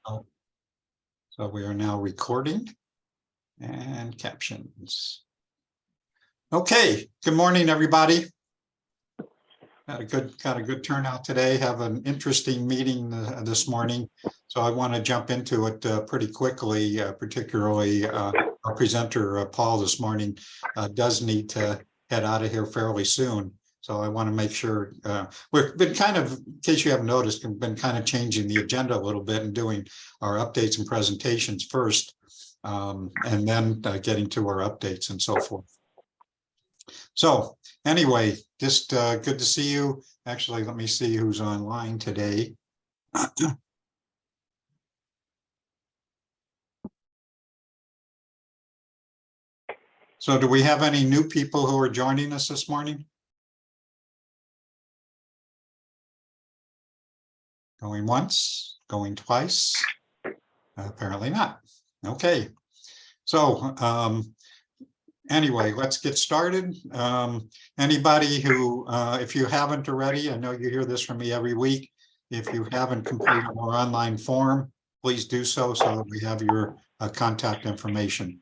Oh, so we are now recording and captions. Okay, good morning, everybody. Got a good turnout today. Have an interesting meeting this morning, so I want to jump into it pretty quickly. Particularly, our presenter Paul this morning does need to head out of here fairly soon. So I want to make sure we've been kind of, in case you haven't noticed, we've been kind of changing the agenda a little bit and doing our updates and presentations first, and then getting to our updates and so forth. So anyway, just good to see you. Actually, let me see who's online today. So do we have any new people who are joining us this morning? Going once, going twice? Apparently not. Okay. So anyway, let's get started. Anybody who, if you haven't already, I know you hear this from me every week. If you haven't completed our online form, please do so that we have your contact information.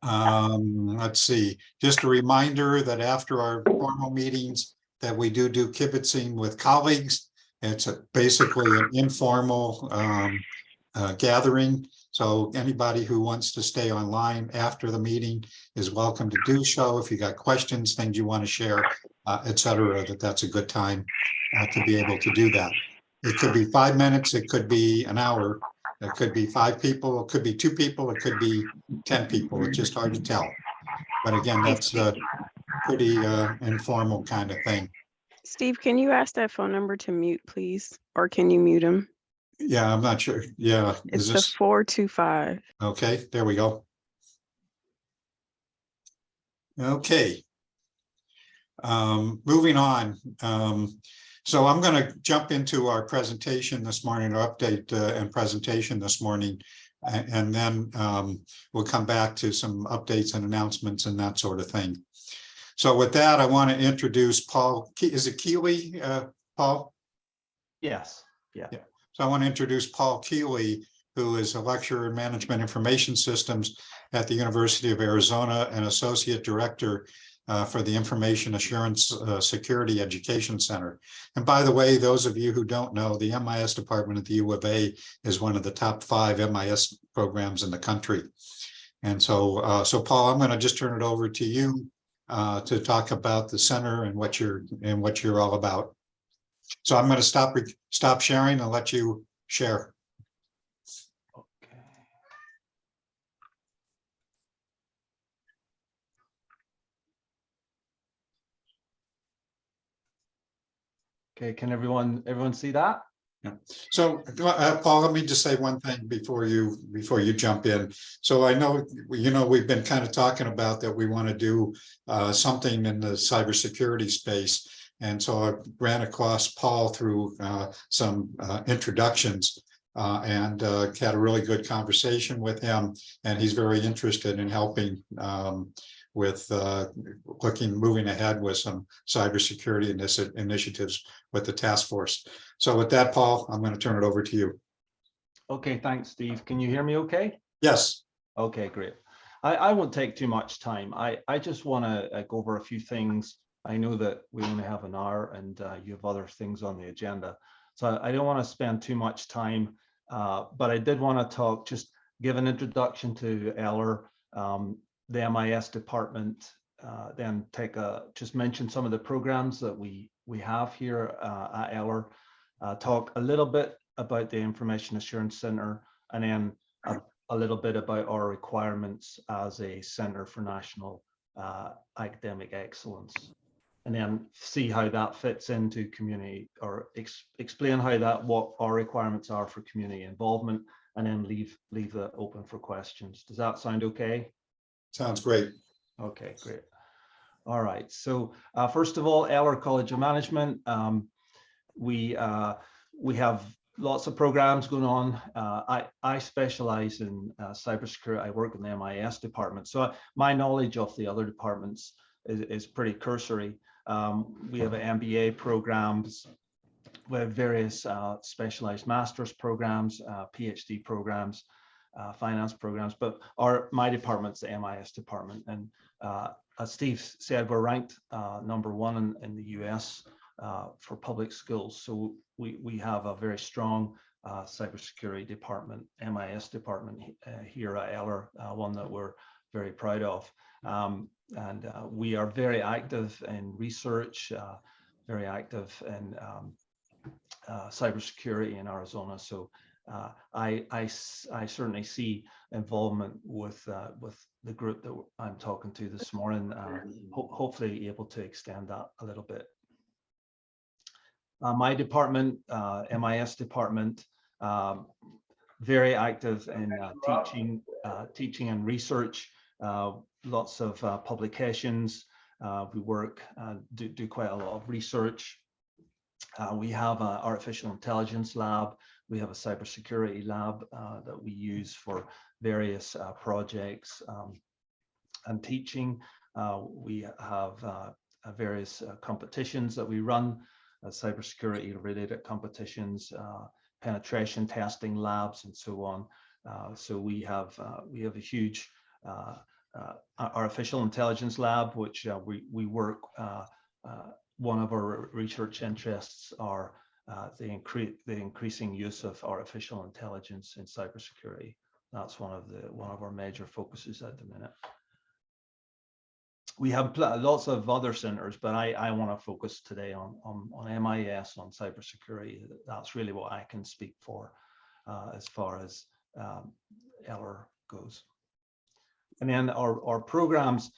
Let's see, just a reminder that after our formal meetings that we do kibitzing with colleagues. It's basically an informal gathering. So anybody who wants to stay online after the meeting is welcome to do so. If you got questions, things you want to share, etc., that's a good time to be able to do that. It could be 5 minutes, it could be an hour, it could be 5 people, it could be 2 people, it could be 10 people. It's just hard to tell. But again, that's a pretty informal kind of thing. Steve, can you ask that phone number to mute, please? Or can you mute him? Yeah, I'm not sure. Yeah. It's the 425. Okay, there we go. Okay. Moving on. So I'm going to jump into our presentation this morning, our update and presentation this morning, and then we'll come back to some updates and announcements and that sort of thing. So with that, I want to introduce Paul. Is it Keeley, Paul? Yes. Yeah. So I want to introduce Paul Keeley, who is a lecturer in Management Information Systems at the University of Arizona and Associate Director for the Information Assurance Security Education Center. And by the way, those of you who don't know, the MIS department at the U of A is one of the top 5 MIS programs in the country. And so, Paul, I'm going to just turn it over to you to talk about the center and what you're all about. So I'm going to stop sharing and let you share. Okay, can everyone see that? Yeah. So Paul, let me just say one thing before you jump in. So I know we've been kind of talking about that we want to do something in the cybersecurity space, and so I ran across Paul through some introductions and had a really good conversation with him, and he's very interested in helping with moving ahead with some cybersecurity initiatives with the task force. So with that, Paul, I'm going to turn it over to you. Okay, thanks, Steve. Can you hear me okay? Yes. Okay, great. I won't take too much time. I just want to go over a few things. I know that we only have an hour and you have other things on the agenda. So I don't want to spend too much time, but I did want to give an introduction to Eller, the MIS department, then just mention some of the programs that we have here at Eller, talk a little bit about the Information Assurance Center, and then a little bit about our requirements as a Center for National Academic Excellence, and then see how that fits into community, or explain what our requirements are for community involvement, and then leave that open for questions. Does that sound okay? Sounds great. Okay, great. All right. So first of all, Eller College of Management. We have lots of programs going on. I specialize in cybersecurity. I work in the MIS department, so my knowledge of the other departments is pretty cursory. We have MBA programs. we have various specialized master's programs, PhD programs, finance programs, but my department's the MIS department. And as Steve said, we're ranked #1 in the US for public schools. So we have a very strong cybersecurity department, MIS department here at Eller, one that we're very proud of. And we are very active in research, very active in cybersecurity in Arizona. So I certainly see involvement with the group that I'm talking to this morning, hopefully able to extend that a little bit. My department, MIS department, very active in teaching and research, lots of publications. We work, do quite a lot of research. We have an artificial intelligence lab. We have a cybersecurity lab that we use for various projects and teaching. We have various competitions that we run, cybersecurity related competitions, penetration testing labs, and so on. So we have a huge artificial intelligence lab, which we work. One of our research interests are the increasing use of artificial intelligence in cybersecurity. That's one of our major focuses at the minute. We have lots of other centers, but I want to focus today on MIS, on cybersecurity. That's really what I can speak for as far as Eller goes. And then our programs,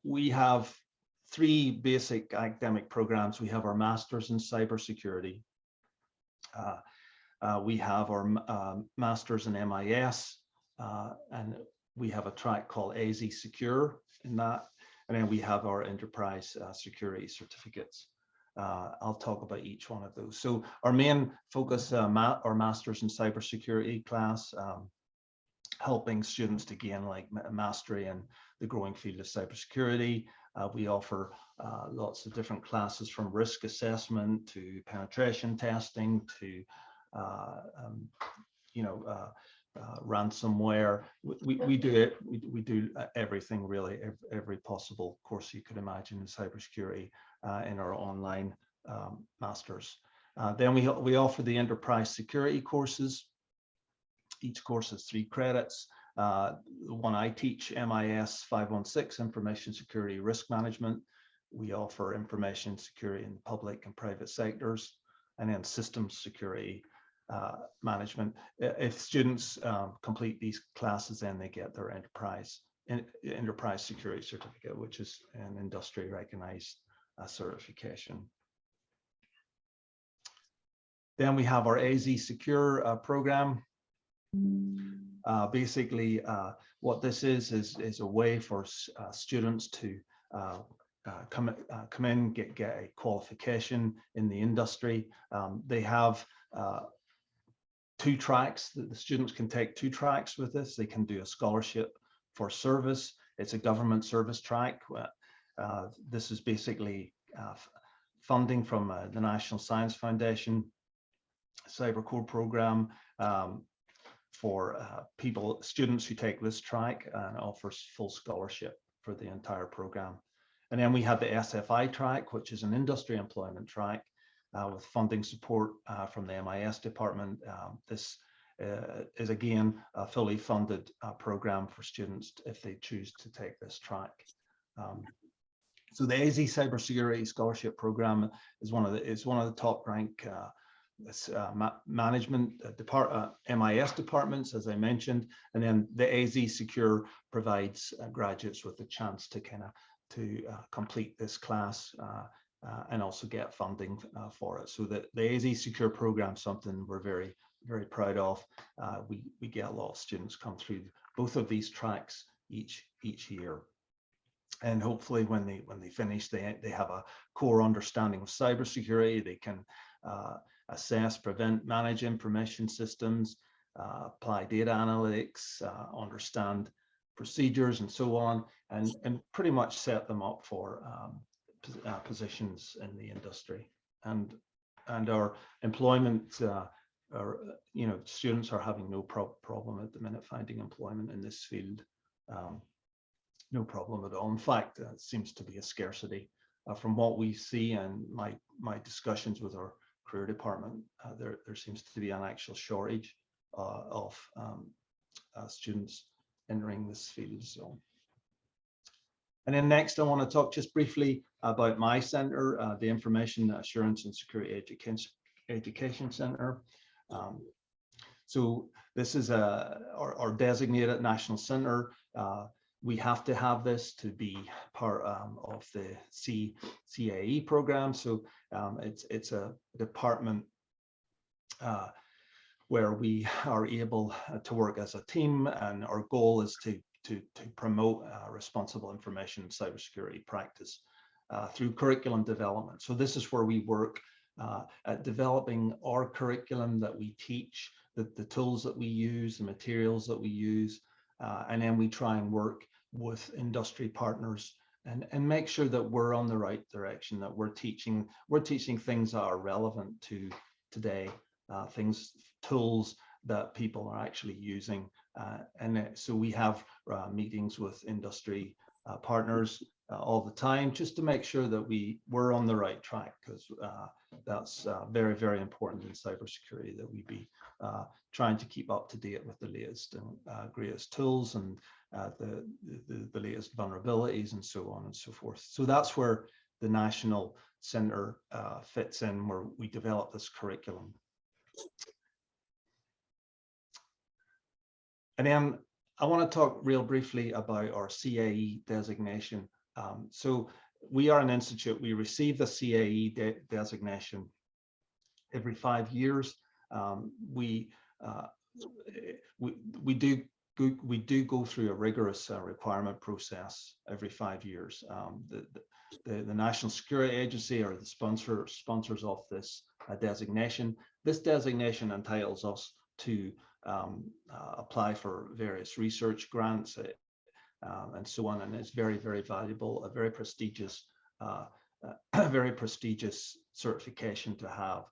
we have 3 basic academic programs. We have our Masters in Cybersecurity. We have our Masters in MIS, and we have a track called AZ Secure in that. And then we have our Enterprise Security certificates. I'll talk about each one of those. So our main focus, our Masters in Cybersecurity class, helping students to gain mastery in the growing field of cybersecurity. We offer lots of different classes, from risk assessment to penetration testing to ransomware. We do everything really, every possible course you could imagine in cybersecurity in our online masters. Then we offer the enterprise security courses. Each course has 3 credits. The one I teach, MIS 516, Information Security Risk Management. We offer information security in the public and private sectors, and then systems security management. If students complete these classes, then they get their enterprise security certificate, which is an industry recognized certification. Then we have our AZ Secure program. Basically, what this is a way for students to come in, get a qualification in the industry. They have 2 tracks. The students can take 2 tracks with this. They can do a scholarship for service. It's a government service track. This is basically funding from the National Science Foundation Cyber Core program for students who take this track, and offers full scholarship for the entire program. And then we have the SFI track, which is an industry employment track with funding support from the MIS department. This is again a fully funded program for students if they choose to take this track. So the AZ Cybersecurity Scholarship Program is one of the top rank management MIS departments, as I mentioned, and then the AZ Secure provides graduates with a chance to complete this class and also get funding for it. So the AZ Secure program is something we're very, very proud of. We get a lot of students come through both of these tracks each year. And hopefully when they finish, they have a core understanding of cybersecurity. They can assess, prevent, manage information systems, apply data analytics, understand procedures and so on, and pretty much set them up for positions in the industry. And and our employment, students are having no problem at the minute finding employment in this field. No problem at all. In fact, it seems to be a scarcity. From what we see and my discussions with our career department, there seems to be an actual shortage of students entering this field. So, and then next I want to talk just briefly about my center, the Information Assurance and Security Education Center. So this is our designated national center. We have to have this to be part of the CAE program. So it's a department where we are able to work as a team, and our goal is to promote responsible information and cybersecurity practice through curriculum development. So this is where we work at developing our curriculum that we teach, the tools that we use, the materials that we use, and then we try and work with industry partners and make sure that we're on the right direction, that we're teaching things that are relevant to today, tools that people are actually using. So we have meetings with industry partners all the time, just to make sure that we're on the right track, because that's very, very important in cybersecurity, that we be trying to keep up to date with the latest and greatest tools and the latest vulnerabilities and so on and so forth. So that's where the National Center fits in, where we develop this curriculum. And then I want to talk real briefly about our CAE designation. So we are an institute. We receive the CAE designation every 5 years. We do go through a rigorous requirement process every 5 years. The National Security Agency are the sponsors of this designation. This designation entitles us to apply for various research grants and so on, and it's very, very valuable, a very prestigious certification to have.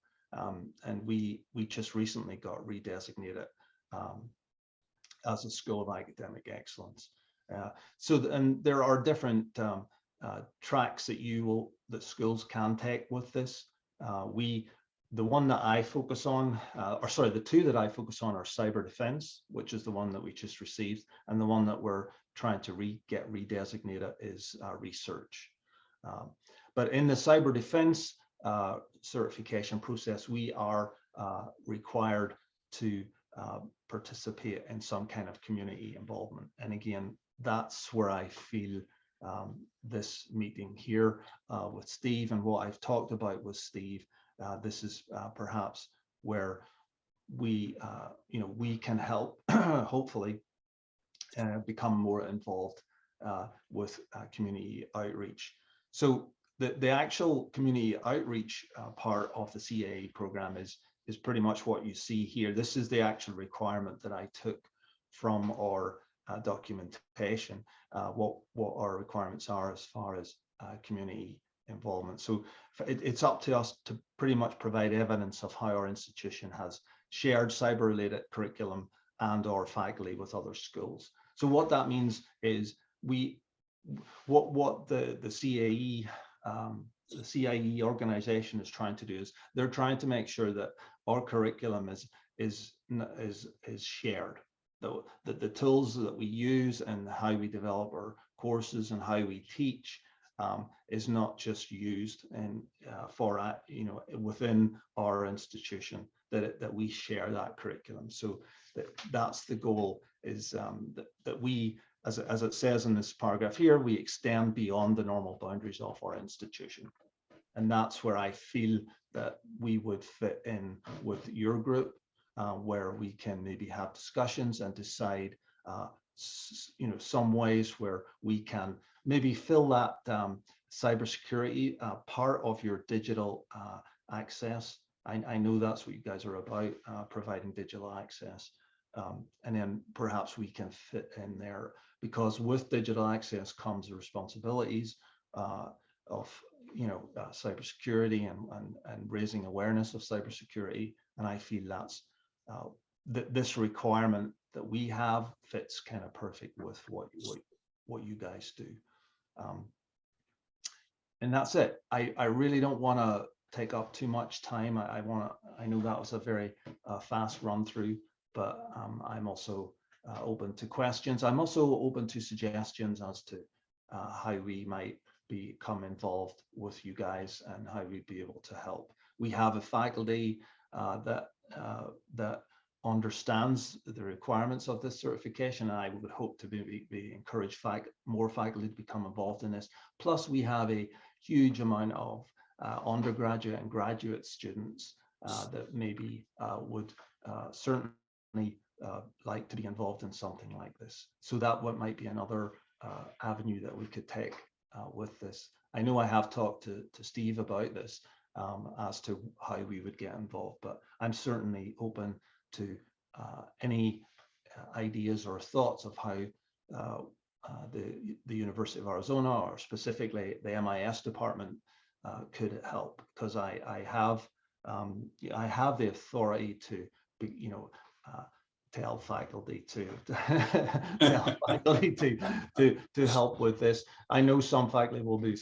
And we just recently got redesignated as a School of Academic Excellence. And there are different tracks that schools can take with this. The one that I focus on, the two that I focus on are cyber defense, which is the one that we just received, and the one that we're trying to get redesignated is research. But in the cyber defense certification process, we are required to participate in some kind of community involvement. And again, that's where I feel this meeting here with Steve and what I've talked about with Steve, this is perhaps where we can help hopefully become more involved with community outreach. So the actual community outreach part of the CAE program is pretty much what you see here. This is the actual requirement that I took from our documentation, what our requirements are as far as community involvement. So it's up to us to pretty much provide evidence of how our institution has shared cyber-related curriculum and or faculty with other schools. So what that means is what the CAE organization is trying to do is they're trying to make sure that our curriculum is shared. The tools that we use and how we develop our courses and how we teach is not just used within our institution, that we share that curriculum. So that's the goal, is that we, as it says in this paragraph here, we extend beyond the normal boundaries of our institution. And that's where I feel that we would fit in with your group, where we can maybe have discussions and decide some ways where we can maybe fill that cybersecurity part of your digital access. I know that's what you guys are about, providing digital access. And then perhaps we can fit in there, because with digital access comes the responsibilities of cybersecurity and raising awareness of cybersecurity. And I feel that's this requirement that we have fits kind of perfect with what you guys do. And that's it. I really don't want to take up too much time. I know that was a very fast run through, but I'm also open to questions. I'm also open to suggestions as to how we might become involved with you guys and how we'd be able to help. We have a faculty that understands the requirements of this certification, and I would hope to be encourage more faculty to become involved in this. Plus, we have a huge amount of undergraduate and graduate students that maybe would certainly like to be involved in something like this. So that might be another avenue that we could take with this. I know I have talked to Steve about this as to how we would get involved, but I'm certainly open to any ideas or thoughts of how the University of Arizona, or specifically the MIS department, could help, because I have the authority to tell faculty to to help with this. I know some faculty will be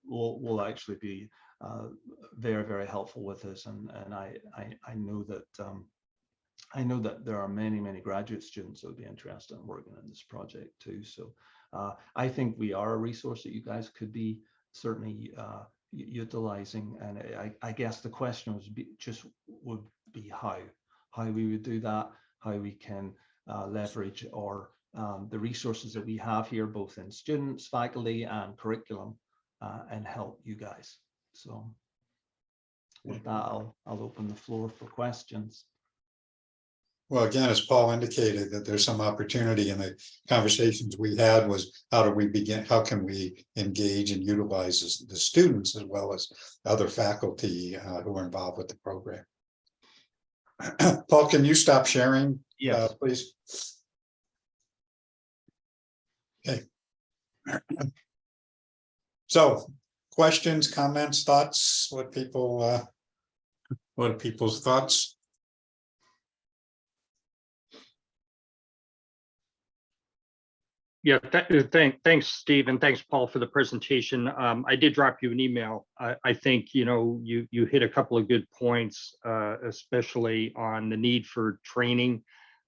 will actually be very, very helpful with this, and I know that there are many graduate students that would be interested in working in this project too. So I think we are a resource that you guys could be certainly utilizing, and I guess the question would be how we would do that, how we can leverage the resources that we have here, both in students, faculty, and curriculum, and help you guys. So with that, I'll open the floor for questions. Well, again, as Paul indicated, that there's some opportunity in the conversations we had was how can we engage and utilize the students as well as other faculty who are involved with the program. Paul, can you stop sharing? Yes. Please. Okay. So questions, comments, thoughts, what are people's thoughts? Yeah, thanks, Steve, and thanks, Paul, for the presentation. I did drop you an email. I think you hit a couple of good points, especially on the need for training,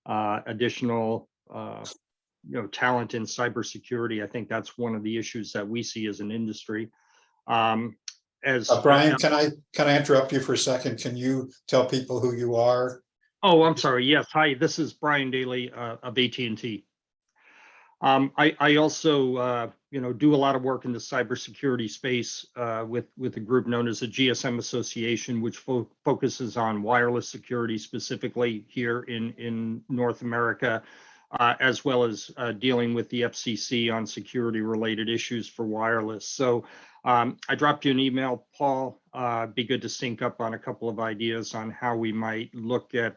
additional talent in cybersecurity. I think that's one of the issues that we see as an industry. Brian, can I interrupt you for a second? Can you tell people who you are? Oh, I'm sorry. Yes, hi. This is Brian Daly of AT&T. I also, do a lot of work in the cybersecurity space with a group known as the GSM Association, which focuses on wireless security, specifically here in North America, as well as dealing with the FCC on security-related issues for wireless. So I dropped you an email, Paul. Be good to sync up on a couple of ideas on how we might look at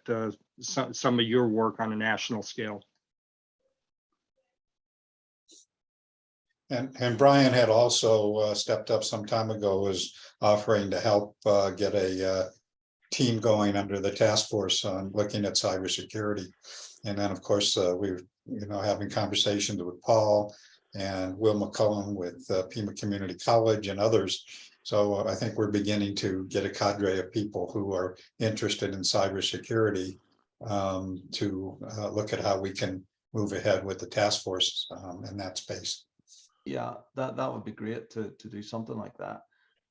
some of your work on a national scale. And Brian had also stepped up some time ago, was offering to help get a team going under the task force on looking at cybersecurity. And then, of course, we're having conversations with Paul and Will McCullum with Pima Community College and others. So I think we're beginning to get a cadre of people who are interested in cybersecurity to look at how we can move ahead with the task force in that space. Yeah, that would be great to do something like that.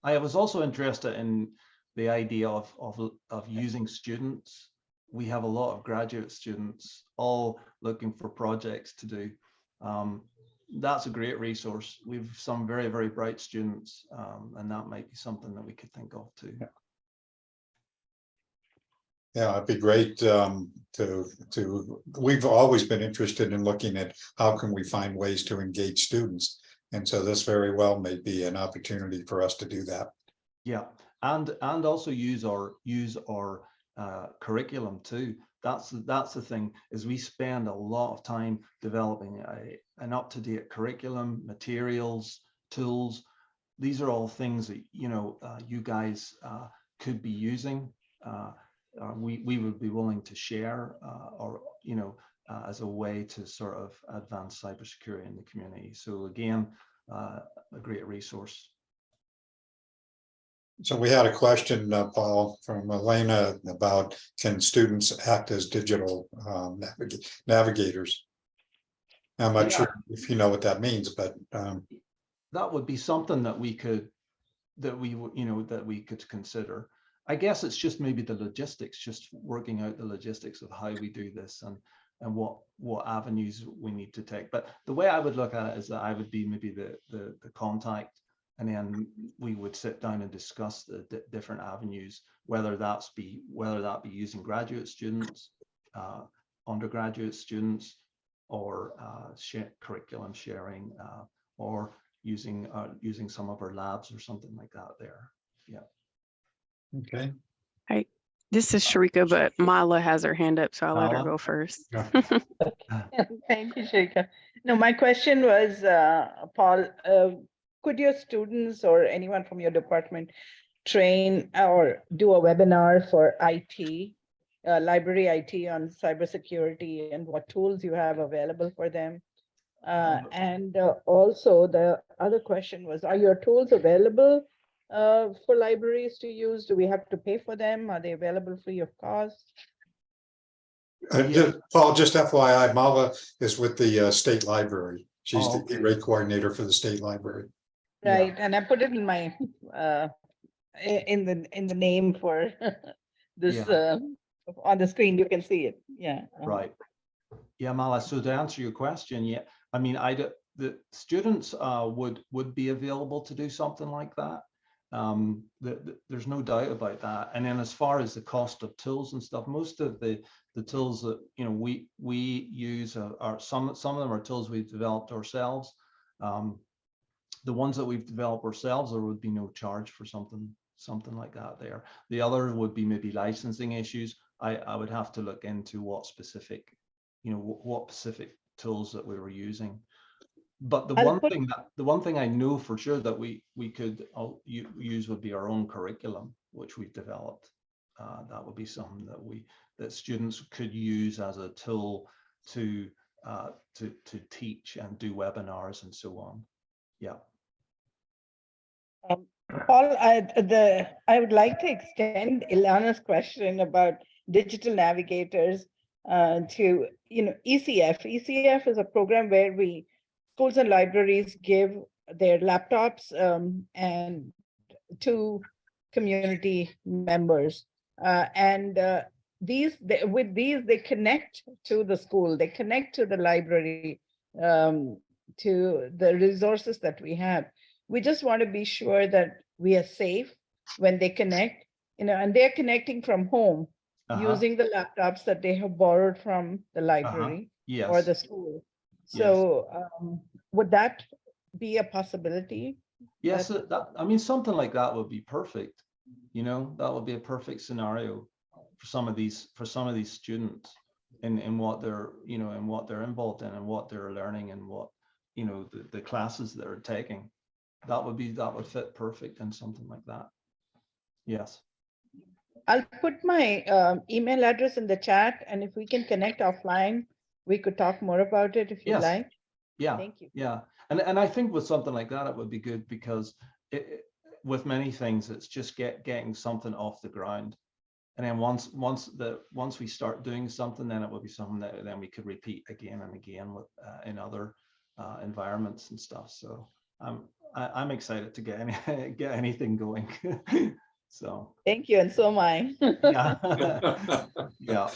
I was also interested in the idea of using students. We have a lot of graduate students all looking for projects to do. That's a great resource. We've some very, very bright students, and that might be something that we could think of too. Yeah, it'd be great we've always been interested in looking at how can we find ways to engage students. And so this very well may be an opportunity for us to do that. Yeah, and also use our curriculum too. That's the thing, is we spend a lot of time developing an up-to-date curriculum, materials, tools. these are all things that, you know, you guys could be using. We would be willing to share, or, you know, as a way to sort of advance cybersecurity in the community. So again, a great resource. So we had a question, Paul, from Elena about, can students act as digital navigators? I'm not sure if you know what that means, but that would be something that we could, that we could consider. I guess it's just maybe the logistics, just working out the logistics of how we do this and what avenues we need to take. But the way I would look at it is that I would be maybe the contact, and then we would sit down and discuss the different avenues, whether that be using graduate students, undergraduate students, or curriculum sharing, or using some of our labs or something like that there. Yeah. okay. Hi, this is Sharika, but Mala has her hand up, so I'll let her Mala? go first. Yeah. Thank you, Sharika. No, my question was, Paul, could your students or anyone from your department train or do a webinar for IT, library IT on cybersecurity and what tools you have available for them? And also the other question was, are your tools available for libraries to use? Do we have to pay for them? Are they available free of cost? Paul, just FYI, Mala is with the state library. She's Oh, the okay. rate coordinator for the state library. Right, and I put it in my in the name for this on the screen. You can see it. Yeah. Right. Yeah, Mala. So to answer your question, yeah, I mean, the students would be available to do something like that. There's no doubt about that. And then as far as the cost of tools and stuff, most of the tools that, you know, we use are some of them are tools we've developed ourselves. The ones that we've developed ourselves, there would be no charge for something like that there. The other would be maybe licensing issues. I would have to look into what specific tools that we were using. But the one thing I know for sure that we could use would be our own curriculum, which we've developed. That would be something that students could use as a tool to teach and do webinars and so on. Yeah. Paul, I would like to extend Ilana's question about digital navigators to, you know, ECF. ECF is a program where schools and libraries give their laptops and to community members, and with these they connect to the school, they connect to the library, to the resources that we have. We just want to be sure that we are safe when they connect, you know, and they're connecting from home using the laptops that they have borrowed from the library Yes. or the school. So would that be a possibility? Yes, I mean, something like that would be perfect. You know, that would be a perfect scenario for some of these students in what they're, you know, in what they're involved in and what they're learning and what, you know, the classes that are taking. That would fit perfect in something like that. Yes. I'll put my email address in the chat, and if we can connect offline, we could talk more about it if you'd like. Yeah. Thank you. Yeah. And I think with something like that, it would be good because with many things, it's just getting something off the ground. And then once we start doing something, then it will be something that then we could repeat again and again with in other environments and stuff. So I'm excited to get anything going. So thank you, and so am I. yeah. Yeah.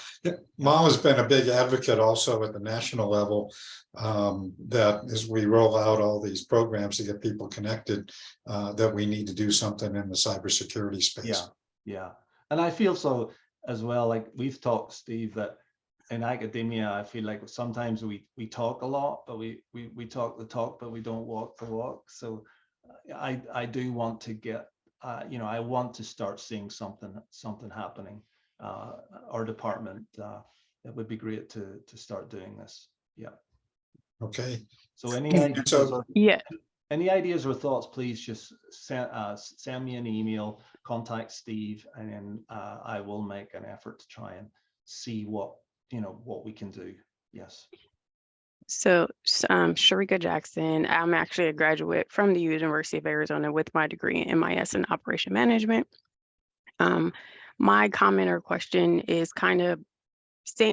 Mom has been a big advocate also at the national level, that as we roll out all these programs to get people connected, that we need to do something in the cybersecurity space. Yeah. And I feel so as well, like we've talked, Steve, that in academia, I feel like sometimes we talk a lot, but we talk the talk, but we don't walk the walk. So I do want to get, you know, I want to start seeing something happening. Our department, it would be great to start doing this. Yeah. Okay. So any ideas? So, Yeah. any ideas or thoughts, please just send me an email, contact Steve, and then I will make an effort to try and see what we can do. Yes. So, Sharika Jackson, I'm actually a graduate from the University of Arizona with my degree in MIS and Operation Management. My comment or question is kind of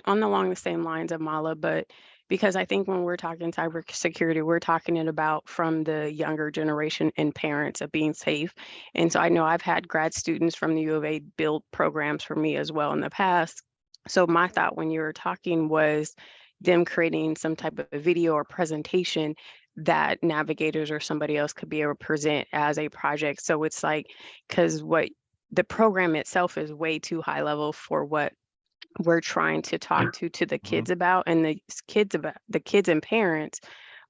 along the same lines of Mala, but because I think when we're talking cybersecurity, we're talking it about from the younger generation and parents of being safe. And so I know I've had grad students from the U of A build programs for me as well in the past. So my thought when you were talking was them creating some type of video or presentation that navigators or somebody else could be able to present as a project. So it's like, because what the program itself is way too high level for what we're trying to talk to the kids about and the kids and parents.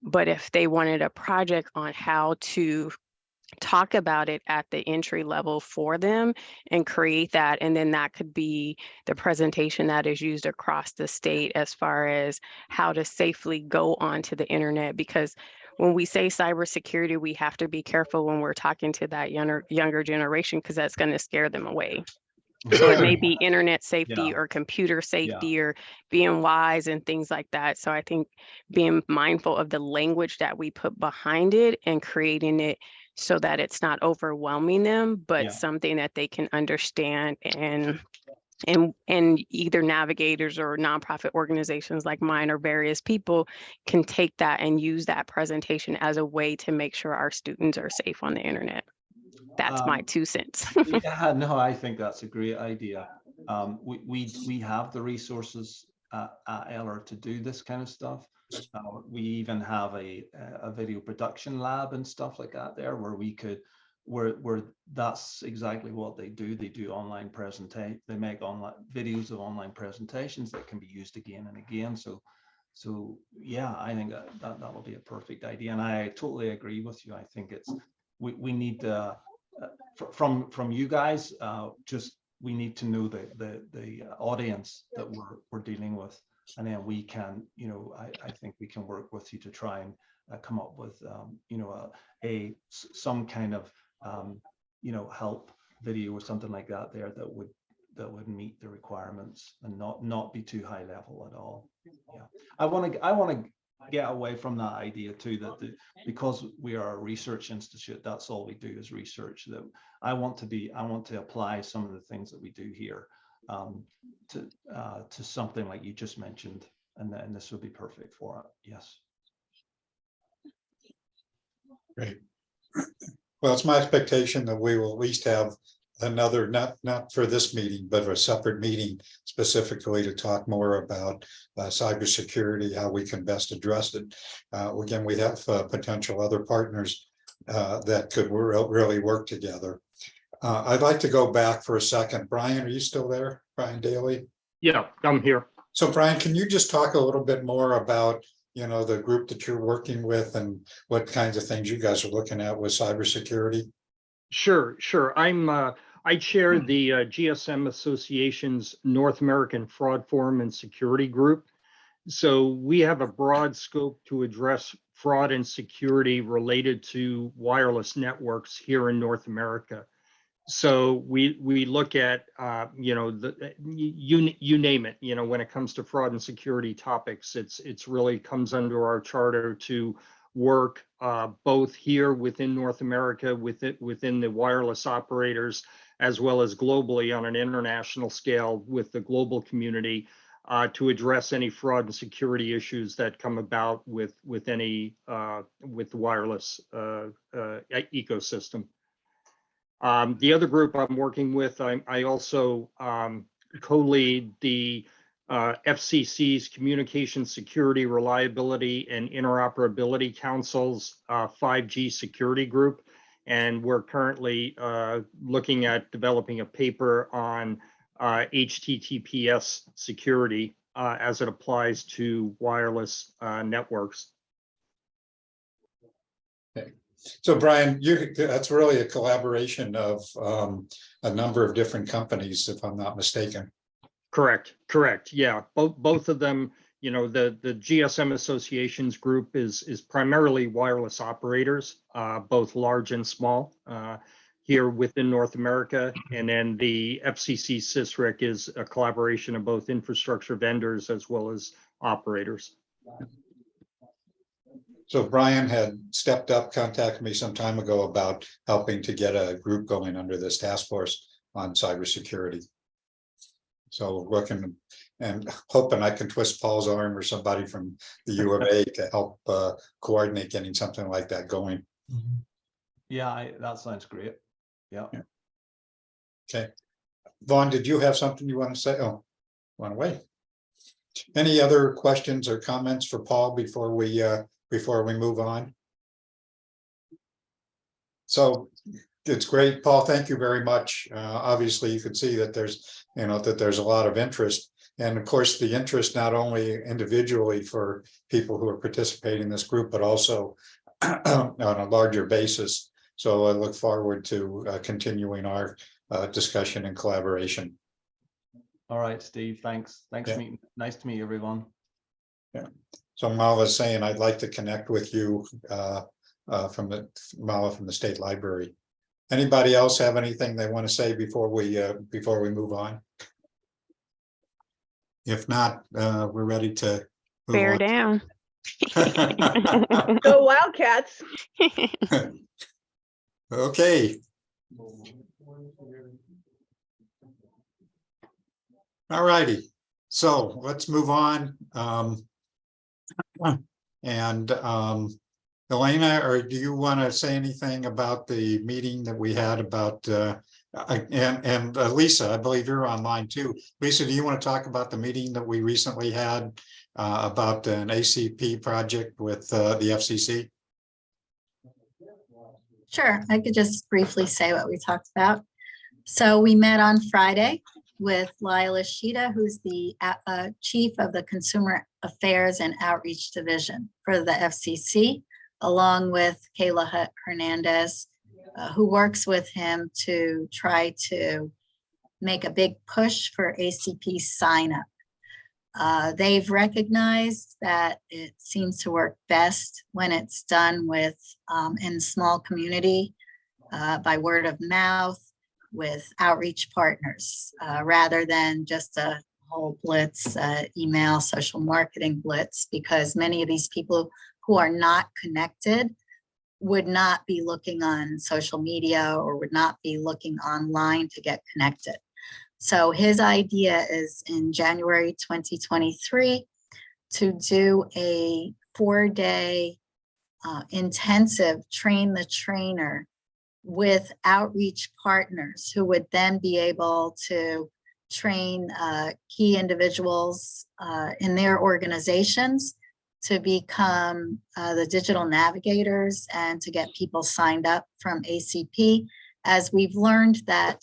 But if they wanted a project on how to talk about it at the entry level for them and create that, and then that could be the presentation that is used across the state as far as how to safely go onto the internet. Because when we say cybersecurity, we have to be careful when we're talking to that younger generation, because that's going to scare them away. So it may be internet safety or computer safety or being wise and things like that. So I think being mindful of the language that we put behind it and creating it so that it's not overwhelming them, but something that they can understand, and either navigators or nonprofit organizations like mine or various people can take that and use that presentation as a way to make sure our students are safe on the internet. That's my 2 cents. Yeah, no, I think that's a great idea. We have the resources at Eller to do this kind of stuff. We even have a video production lab and stuff like that there, where we could, where that's exactly what they do. They do online presentation. They make online videos of online presentations that can be used again and again. So yeah, I think that will be a perfect idea, and I totally agree with you. I think we need from you guys, just we need to know the audience that we're dealing with, and then we can, I think we can work with you to try and come up with some kind of help video or something like that there that would meet the requirements and not be too high level at all. Yeah, I want to get away from that idea too, that because we are a research institute, that's all we do is research. That I want to apply some of the things that we do here to something like you just mentioned, and this would be perfect for it. Yes. Great. Well, it's my expectation that we will at least have another, not for this meeting, but a separate meeting specifically to talk more about cybersecurity, how we can best address it. Again, we have potential other partners that could really work together. I'd like to go back for a second. Brian, are you still there? Brian Daly? Yeah, I'm here. So Brian, can you just talk a little bit more about the group that you're working with and what kinds of things you guys are looking at with cybersecurity? Sure. I chair the GSM Association's North American Fraud Forum and Security Group. So we have a broad scope to address fraud and security related to wireless networks here in North America. So we look at you name it, when it comes to fraud and security topics, it's really comes under our charter to work both here within North America within the wireless operators, as well as globally on an international scale with the global community to address any fraud and security issues that come about with the wireless ecosystem. The other group I'm working with, I also co-lead the FCC's Communication Security, Reliability, and Interoperability Council's 5G security group. And we're currently looking at developing a paper on HTTPS security as it applies to wireless networks. Okay. So Brian, that's really a collaboration of a number of different companies, if I'm not mistaken. Correct. Yeah, both of them you know, the GSM Associations group is primarily wireless operators, both large and small, here within North America. And then the FCC CISRIC is a collaboration of both infrastructure vendors as well as operators. So Brian had stepped up, contacted me some time ago about helping to get a group going under this task force on cybersecurity. So working and hoping I can twist Paul's arm or somebody from the U of A to help coordinate getting something like that going. Yeah, that sounds great. Yeah. Okay. Vaughn, did you have something you want to say? Oh, went away. Any other questions or comments for Paul before we move on? So it's great, Paul. Thank you very much. Obviously, you can see that there's a lot of interest, and of course, the interest not only individually for people who are participating in this group, but also on a larger basis. So I look forward to continuing our discussion and collaboration. All right, Steve. Thanks. Thanks for meeting. Nice to meet everyone. Yeah. So Mala was saying I'd like to connect with you from the State Library. Anybody else have anything they want to say before we move on? If not, we're ready to move Bear on. down. Go Wildcats. Okay. All righty. So let's move on. Elena, or do you want to say anything about the meeting that we had about and Lisa, I believe you're online too. Lisa, do you want to talk about the meeting that we recently had about an ACP project with the FCC? Sure, I could just briefly say what we talked about. So we met on Friday with Lyle Ishida, who's the chief of the Consumer Affairs and Outreach Division for the FCC, along with Kayla Hernandez, who works with him to try to make a big push for ACP sign up. They've recognized that it seems to work best when it's done with in small community by word of mouth with outreach partners rather than just a whole blitz email social marketing blitz, because many of these people who are not connected would not be looking on social media or would not be looking online to get connected. So his idea is in January 2023 to do a 4-day intensive train the trainer with outreach partners who would then be able to train key individuals in their organizations to become the digital navigators and to get people signed up from ACP, as we've learned that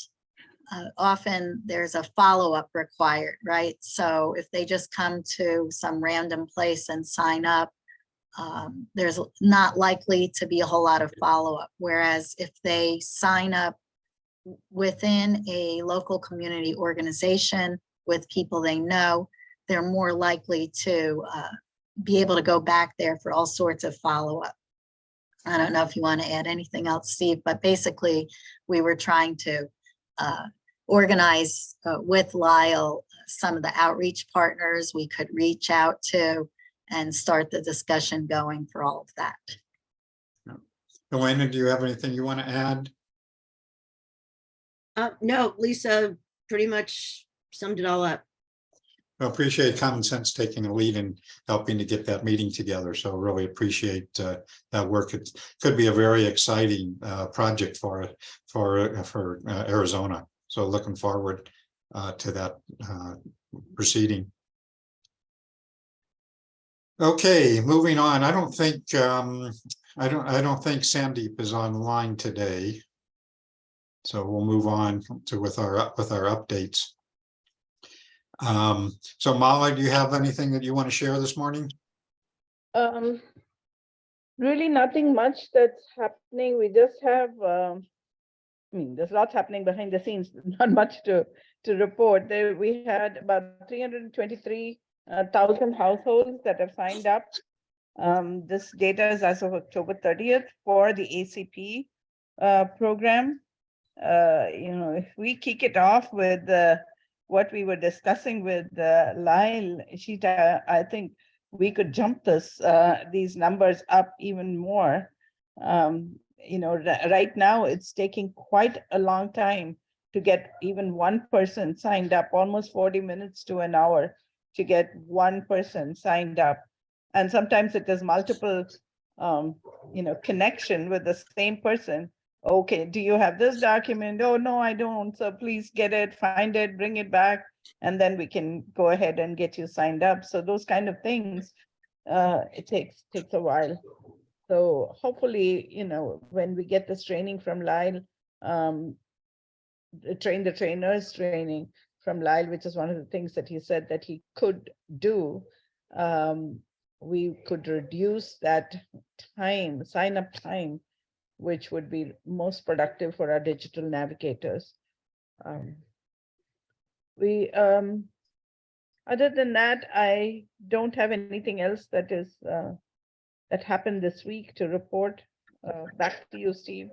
often there's a follow-up required, right? So if they just come to some random place and sign up, there's not likely to be a whole lot of follow-up. Whereas if they sign up within a local community organization with people they know, they're more likely to be able to go back there for all sorts of follow-up. I don't know if you want to add anything else, Steve, but basically we were trying to organize with Lyle some of the outreach partners we could reach out to and start the discussion going for all of that. Elena, do you have anything you want to add? No, Lisa pretty much summed it all up. I appreciate Common Sense taking a lead in helping to get that meeting together. So really appreciate that work. It could be a very exciting project for Arizona. So looking forward to that proceeding. Okay, moving on. I don't think Sandeep is online today. So we'll move on to with our updates. So Mala, do you have anything that you want to share this morning? Really nothing much that's happening. We just have, there's lots happening behind the scenes, not much to report. We had about 323 1,000 households that have signed up. This data is as of October 30th for the ACP program. If we kick it off with what we were discussing with Lyle, Ishita, I think we could jump these numbers up even more. Right now it's taking quite a long time to get even one person signed up, almost 40 minutes to an hour to get one person signed up. And sometimes it is multiple, connection with the same person. Okay, do you have this document? Oh, no, I don't. So please get it, find it, bring it back, and then we can go ahead and get you signed up. So those kind of things, it takes a while. So hopefully, when we get this training from Lyle, the trainers training from Lyle, which is one of the things that he said that he could do, we could reduce that time, sign up time, which would be most productive for our digital navigators. Other than that, I don't have anything else that is that happened this week to report. Back to you, Steve.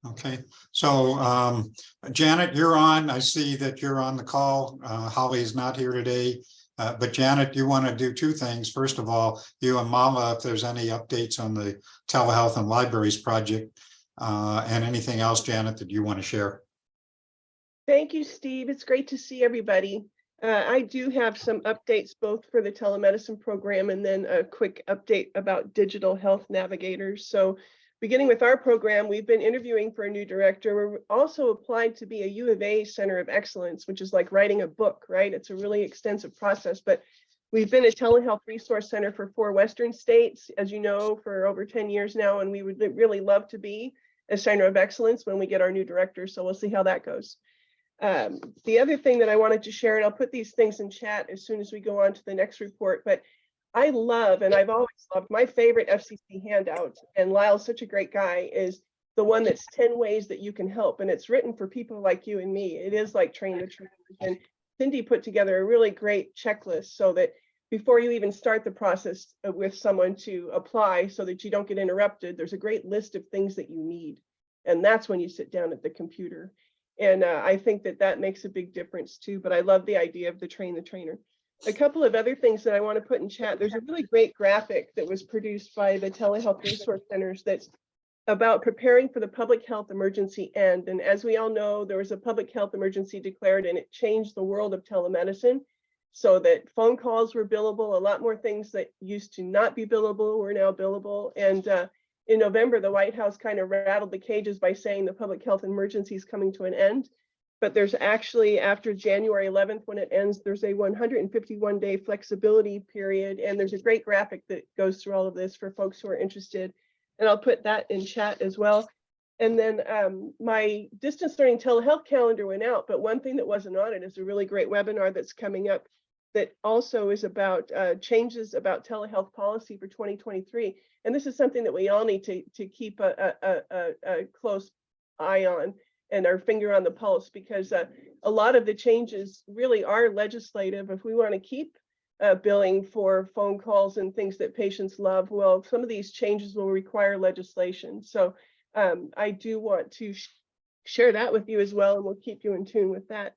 Okay, so Janet, you're on. I see that you're on the call. Holly is not here today. But Janet, you want to do two things. First of all, you and Mala, if there's any updates on the telehealth and libraries project, and anything else, Janet, that you want to share. Thank you, Steve. It's great to see everybody. I do have some updates both for the telemedicine program and then a quick update about digital health navigators. So beginning with our program, we've been interviewing for a new director. We're also applied to be a U of A Center of Excellence, which is like writing a book, right? It's a really extensive process, but we've been a telehealth resource center for 4 Western states, as you know, for over 10 years now, and we would really love to be a Center of Excellence when we get our new director. So we'll see how that goes. The other thing that I wanted to share, and I'll put these things in chat as soon as we go on to the next report, but I love, and I've always loved, my favorite FCC handout, and Lyle's such a great guy, is the one that's 10 ways that you can help. And it's written for people like you and me. It is like train the trainers. And Cindy put together a really great checklist so that before you even start the process with someone to apply so that you don't get interrupted, there's a great list of things that you need. And that's when you sit down at the computer. And I think that makes a big difference too, but I love the idea of the train the trainer. A couple of other things that I want to put in chat. There's a really great graphic that was produced by the telehealth resource centers that's about preparing for the public health emergency end. And as we all know, there was a public health emergency declared and it changed the world of telemedicine so that phone calls were billable. A lot more things that used to not be billable were now billable. And in November, the White House kind of rattled the cages by saying the public health emergency is coming to an end. But there's actually, after January 11th, when it ends, there's a 151-day flexibility period. And there's a great graphic that goes through all of this for folks who are interested. And I'll put that in chat as well. And then my distance learning telehealth calendar went out. But one thing that wasn't on it is a really great webinar that's coming up that also is about changes about telehealth policy for 2023. And this is something that we all need to keep a close eye on and our finger on the pulse, because a lot of the changes really are legislative. If we want to keep billing for phone calls and things that patients love, well, some of these changes will require legislation. So I do want to share that with you as well, and we'll keep you in tune with that.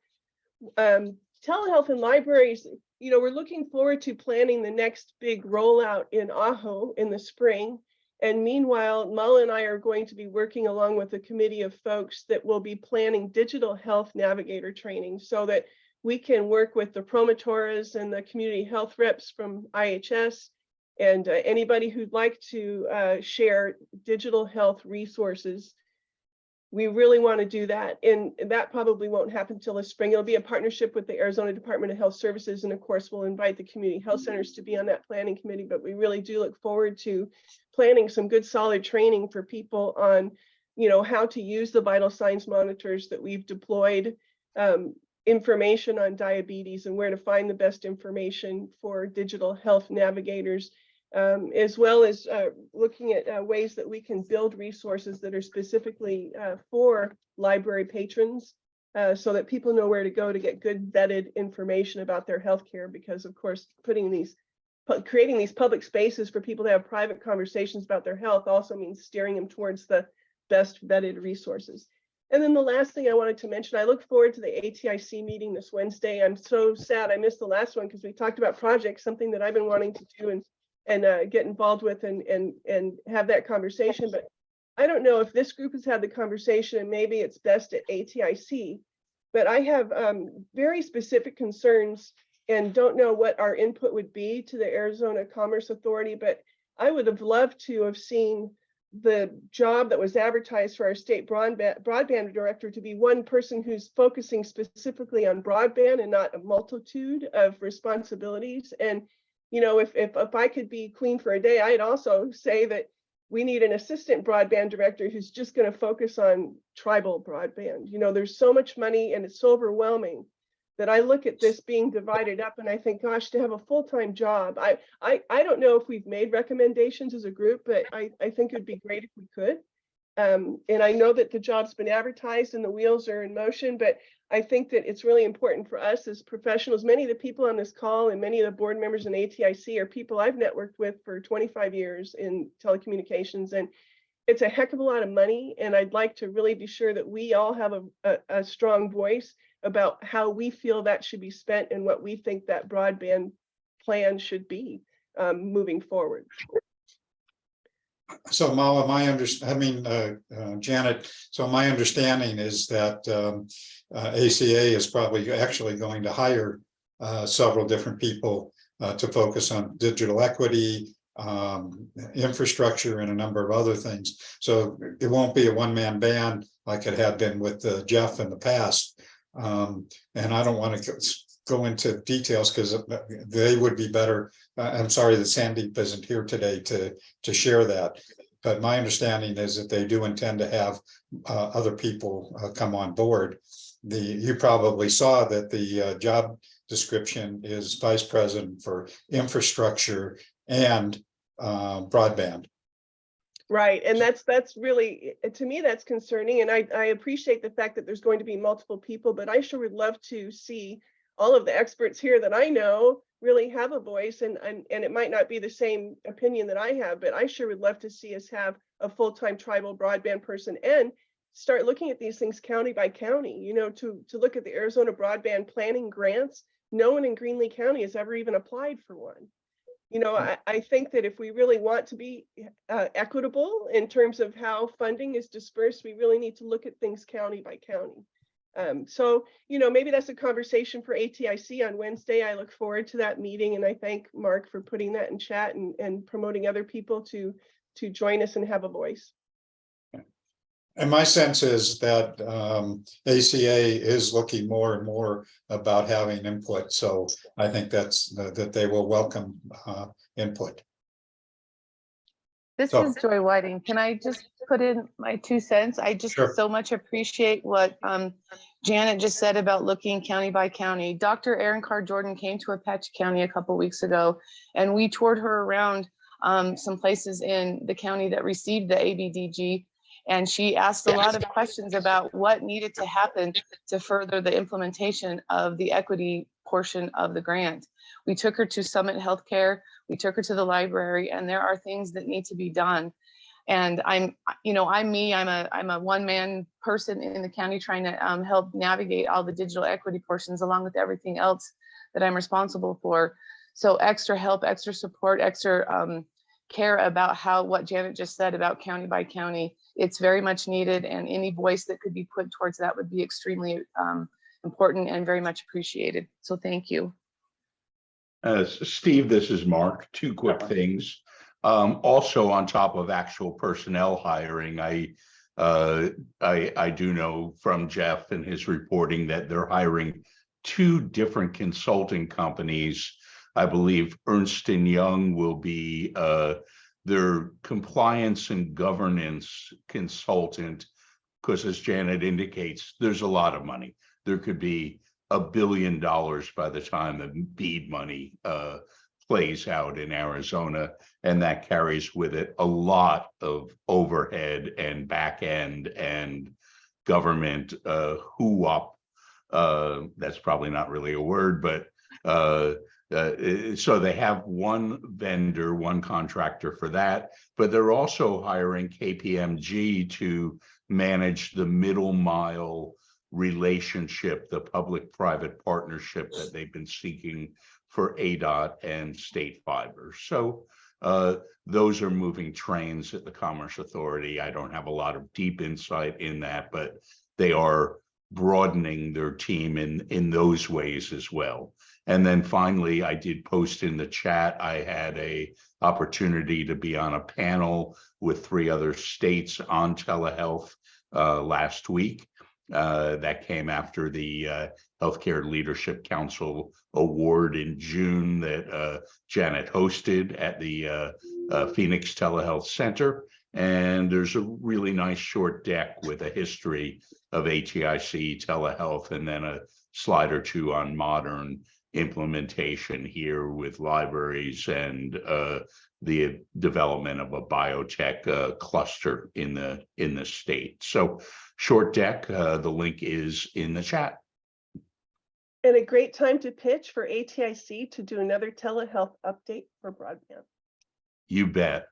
Telehealth and libraries, you know, we're looking forward to planning the next big rollout in Ajo in the spring. And meanwhile, Mala and I are going to be working along with a committee of folks that will be planning digital health navigator training so that we can work with the promotores and the community health reps from IHS and anybody who'd like to share digital health resources. We really want to do that, and that probably won't happen until the spring. It'll be a partnership with the Arizona Department of Health Services, and of course, we'll invite the community health centers to be on that planning committee, but we really do look forward to planning some good solid training for people on, you know, how to use the vital signs monitors that we've deployed, information on diabetes and where to find the best information for digital health navigators, as well as looking at ways that we can build resources that are specifically for library patrons so that people know where to go to get good vetted information about their healthcare. Because of course, creating these public spaces for people to have private conversations about their health also means steering them towards the best vetted resources. And then the last thing I wanted to mention, I look forward to the ATIC meeting this Wednesday. I'm so sad I missed the last one because we talked about projects, something that I've been wanting to do and get involved with and have that conversation. But I don't know if this group has had the conversation, and maybe it's best at ATIC, but I have very specific concerns and don't know what our input would be to the Arizona Commerce Authority, but I would have loved to have seen the job that was advertised for our state broadband director to be one person who's focusing specifically on broadband and not a multitude of responsibilities. And, you know, if I could be queen for a day, I'd also say that we need an assistant broadband director who's just going to focus on tribal broadband. You know, there's so much money and it's so overwhelming that I look at this being divided up and I think, gosh, to have a full-time job. I don't know if we've made recommendations as a group, but I think it'd be great if we could. And I know that the job's been advertised and the wheels are in motion, but I think that it's really important for us as professionals. Many of the people on this call and many of the board members in ATIC are people I've networked with for 25 years in telecommunications, and it's a heck of a lot of money. And I'd like to really be sure that we all have a strong voice about how we feel that should be spent and what we think that broadband plan should be moving forward. So Mala, Janet, so my understanding is that ACA is probably actually going to hire several different people to focus on digital equity, infrastructure, and a number of other things. So it won't be a one-man band like it had been with Jeff in the past. And I don't want to go into details because they would be better. I'm sorry that Sandeep isn't here today to share that. But my understanding is that they do intend to have other people come on board. You probably saw that the job description is vice president for infrastructure and broadband. Right, and that's really, to me, that's concerning. And I appreciate the fact that there's going to be multiple people, but I sure would love to see all of the experts here that I know really have a voice, and it might not be the same opinion that I have, but I sure would love to see us have a full-time tribal broadband person and start looking at these things county by county, you know, to look at the Arizona broadband planning grants. No one in Greenlee County has ever even applied for one. You know, I think that if we really want to be equitable in terms of how funding is dispersed, we really need to look at things county by county. So, you know, maybe that's a conversation for ATIC on Wednesday. I look forward to that meeting, and I thank Mark for putting that in chat and promoting other people to join us and have a voice. And my sense is that ACA is looking more and more about having input. So I think that they will welcome input. This So- is Joy Whiting. Can I just put in my 2 cents? I just Sure. so much appreciate what Janet just said about looking county by county. Dr. Erin Carr Jordan came to Apache County a couple weeks ago, and we toured her around some places in the county that received the ABDG. And she asked a lot of questions about what needed to happen to further the implementation of the equity portion of the grant. We took her to Summit Healthcare, we took her to the library, and there are things that need to be done. And I'm a one-man person in the county trying to help navigate all the digital equity portions along with everything else that I'm responsible for. So extra help, extra support, extra care about what Janet just said about county by county. It's very much needed, and any voice that could be put towards that would be extremely important and very much appreciated. So thank you. Steve, this is Mark. Two quick things. Also, on top of actual personnel hiring, I do know from Jeff and his reporting that they're hiring 2 different consulting companies. I believe Ernst & Young will be their compliance and governance consultant, because as Janet indicates, there's a lot of money. There could be $1 billion by the time the BEAD money plays out in Arizona, and that carries with it a lot of overhead and back end and government HUOP That's probably not really a word, but so they have one vendor, one contractor for that, but they're also hiring KPMG to manage the middle mile relationship, the public-private partnership that they've been seeking for ADOT and state fiber. So those are moving trains at the Commerce Authority. I don't have a lot of deep insight in that, but they are broadening their team in those ways as well. And then finally, I did post in the chat, I had a opportunity to be on a panel with 3 other states on telehealth last week. That came after the Healthcare Leadership Council Award in June that Janet hosted at the Phoenix Telehealth Center. And there's a really nice short deck with a history of ATIC telehealth and then a slide or 2 on modern implementation here with libraries and the development of a biotech cluster in the state. So short deck, the link is in the chat. And a great time to pitch for ATIC to do another telehealth update for broadband. You bet.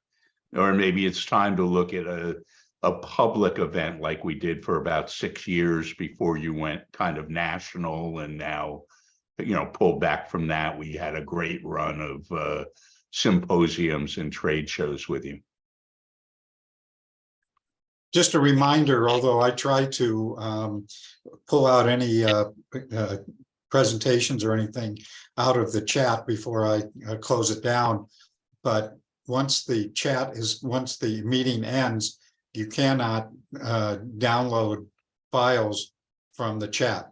Or maybe it's time to look at a public event like we did for about 6 years before you went kind of national, and now, pulled back from that. We had a great run of symposiums and trade shows with you. Just a reminder, although I try to pull out any presentations or anything out of the chat before I close it down, but once the meeting ends, you cannot download files from the chat.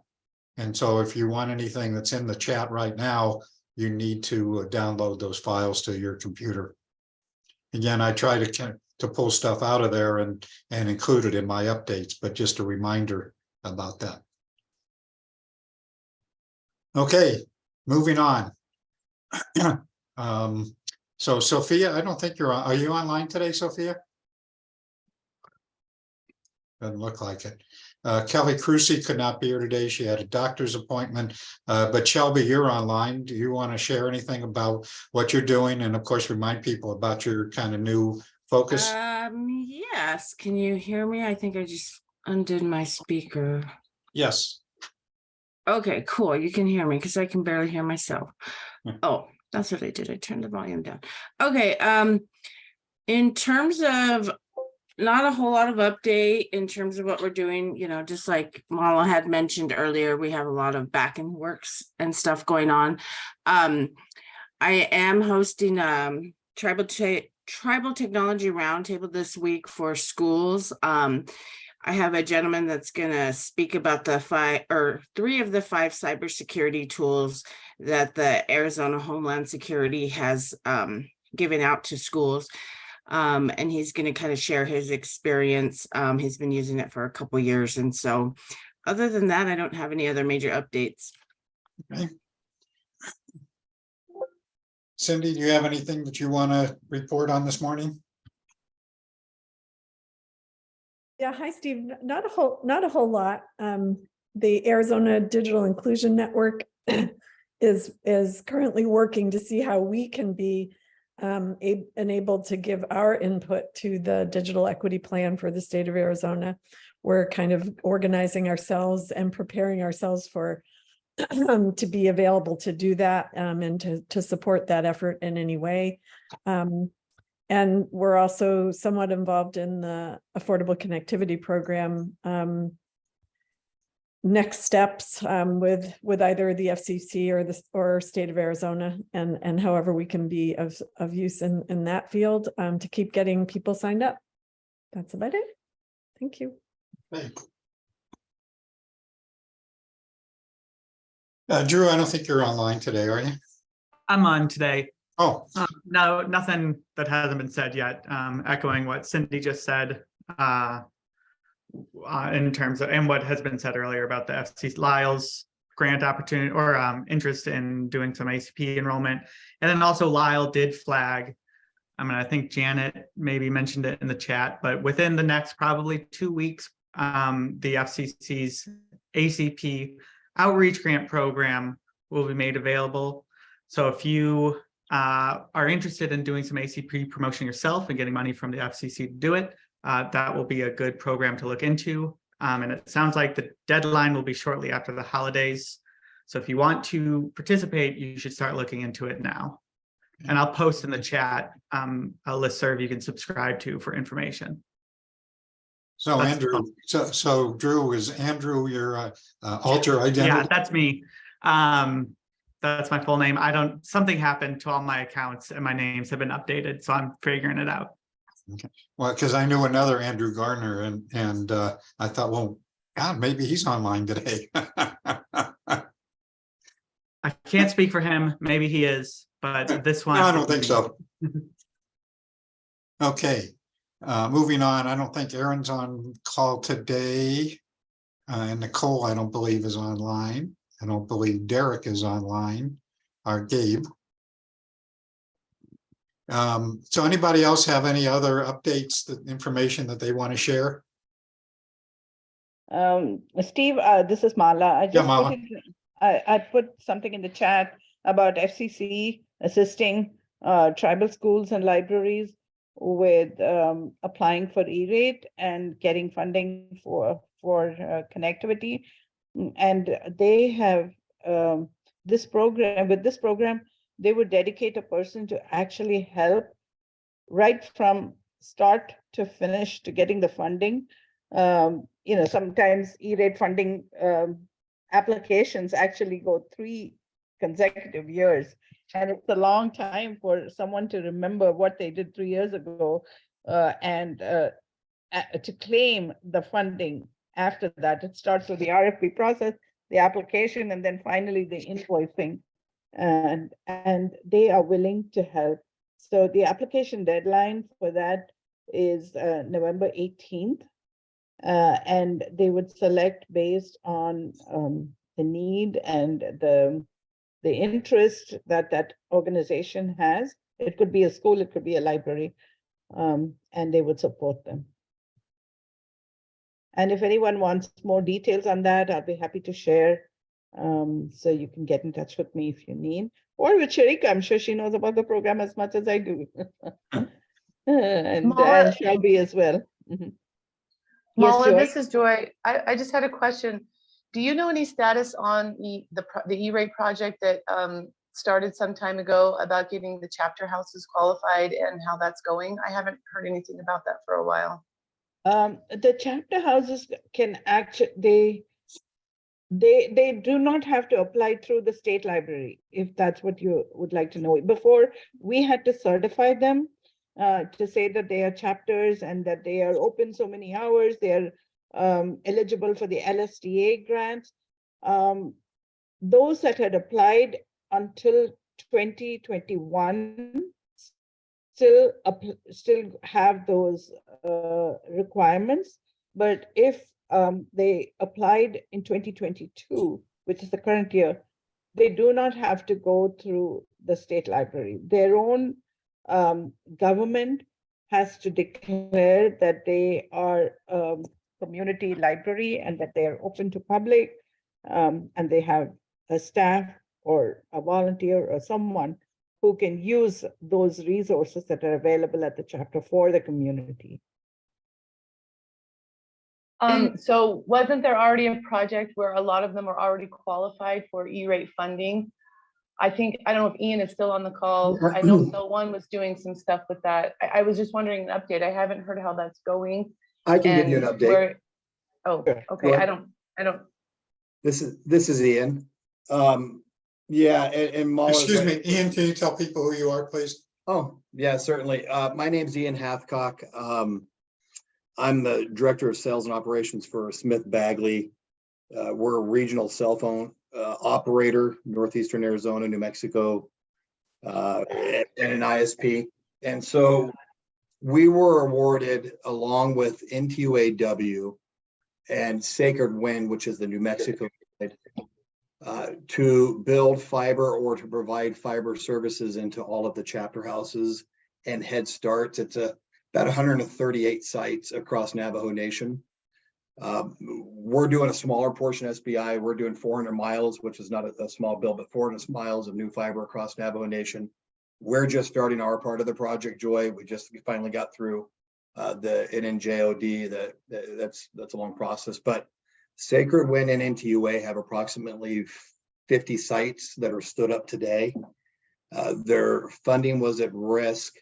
And so if you want anything that's in the chat right now, you need to download those files to your computer. Again, I try to pull stuff out of there and include it in my updates, but just a reminder about that. Okay, moving on. So Sophia, I don't think are you online today, Sophia? Doesn't look like it. Kelly Crucy could not be here today. She had a doctor's appointment, but Shelby, you're online. Do you want to share anything about what you're doing? And of course, remind people about your kind of new focus. Yes. Can you hear me? I think I just undid my speaker. Yes. Okay, cool. You can hear me because I can barely hear myself. Oh, that's what I did. I turned the volume down. Okay. In terms of not a whole lot of update in terms of what we're doing, just like Mala had mentioned earlier, we have a lot of back-end works and stuff going on. I am hosting tribal technology roundtable this week for schools. I have a gentleman that's going to speak about the 3 of the 5 cybersecurity tools that the Arizona Homeland Security has given out to schools. And he's going to kind of share his experience. He's been using it for a couple of years. And so other than that, I don't have any other major updates. Okay. Cindy, do you have anything that you want to report on this morning? Yeah, hi Steve. Not a whole lot. The Arizona Digital Inclusion Network is currently working to see how we can be enabled to give our input to the digital equity plan for the state of Arizona. We're kind of organizing ourselves and preparing ourselves for to be available to do that and to support that effort in any way. And we're also somewhat involved in the Affordable Connectivity Program next steps with either the FCC or state of Arizona, and however we can be of use in that field to keep getting people signed up. That's about it. Thank you. Okay. Drew, I don't think you're online today, are you? I'm on today. Oh, no, nothing that hasn't been said yet. Echoing what Cindy just said in terms of, and what has been said earlier about the FCC Lyle's grant opportunity or interest in doing some ACP enrollment. And then also Lyle did flag, I think Janet maybe mentioned it in the chat, but within the next probably 2 weeks, the FCC's ACP outreach grant program will be made available. So if you are interested in doing some ACP promotion yourself and getting money from the FCC to do it, that will be a good program to look into. And it sounds like the deadline will be shortly after the holidays. So if you want to participate, you should start looking into it now. And I'll post in the chat a listserv you can subscribe to for information. So That's Andrew, fun. so Drew, is Andrew your alter identity? Yeah, that's me. That's my full name. Something happened to all my accounts and my names have been updated, so I'm figuring it out. Okay. Well, because I knew another Andrew Gardner and I thought, well, God, maybe he's online today. I can't speak for him. Maybe he is, but this one. I don't think so. Okay, moving on. I don't think Aaron's on call today. And Nicole, I don't believe is online. I don't believe Derek is online, or Gabe. So anybody else have any other updates, information that they want to share? Steve, this is Mala. I just Mala. I put something in the chat about FCC assisting tribal schools and libraries with applying for E-rate and getting funding for connectivity. And they have this program. With this program, they would dedicate a person to actually help right from start to finish to getting the funding. Sometimes E-rate funding applications actually go 3 consecutive years. And it's a long time for someone to remember what they did 3 years ago and to claim the funding after that. It starts with the RFP process, the application, and then finally the invoicing. And they are willing to help. So the application deadline for that is November 18th. And they would select based on the need and the interest that that organization has. It could be a school, it could be a library, and they would support them. And if anyone wants more details on that, I'll be happy to share. So you can get in touch with me if you need, or with Sharika. I'm sure she knows about the program as much as I do. and Shelby as well. Mm-hmm. Mala, Yes, this is Joy. I just had a question. Do you know any status on the E-rate project that started some time ago about getting the chapter houses qualified and how that's going? I haven't heard anything about that for a while. The chapter houses can actually, they do not have to apply through the state library, if that's what you would like to know. Before, we had to certify them to say that they are chapters and that they are open so many hours, they are eligible for the LSTA grants. Those that had applied until 2021 still have those requirements, but if they applied in 2022, which is the current year, they do not have to go through the state library. Their own government has to declare that they are community library and that they are open to public, and they have a staff or a volunteer or someone who can use those resources that are available at the chapter for the community. So wasn't there already a project where a lot of them are already qualified for E-rate funding? I don't know if Ian is still on the call. I know no one was doing some stuff with that. I was just wondering an update. I haven't heard how that's going. I can give you an update. Okay. I don't. This is Ian. Yeah, and Mala, excuse me, Ian, can you tell people who you are, please? Oh, yeah, certainly. My name's Ian Hathcock. I'm the Director of Sales and Operations for Smith Bagley. We're a regional cell phone operator, Northeastern Arizona, New Mexico, and an ISP. And so we were awarded, along with NTUAW and Sacred Wind, which is the New Mexico, to build fiber or to provide fiber services into all of the chapter houses and Head Starts. It's about 138 sites across Navajo Nation. We're doing a smaller portion SBI. We're doing 400 miles, which is not a small bill, but 400 miles of new fiber across Navajo Nation. We're just starting our part of the project, Joy. We finally got through the NNJOD. That's a long process, but Sacred Wind and NTUA have approximately 50 sites that are stood up today. Their funding was at risk.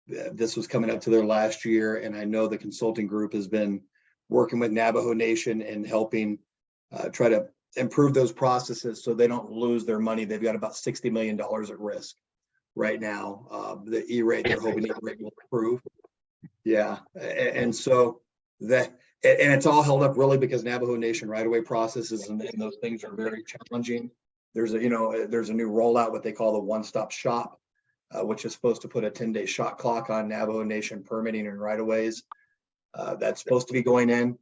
This was coming up to their last year, and I know the consulting group has been working with Navajo Nation and helping try to improve those processes so they don't lose their money. They've got about $60 million at risk right now. The E-rate, they're hoping E-rate will improve. Yeah, and so that, and it's all held up really because Navajo Nation right-of-way processes and those things are very challenging. There's a new rollout, what they call the one-stop shop, which is supposed to put a 10-day shot clock on Navajo Nation permitting and right-of-ways. That's supposed to be going in.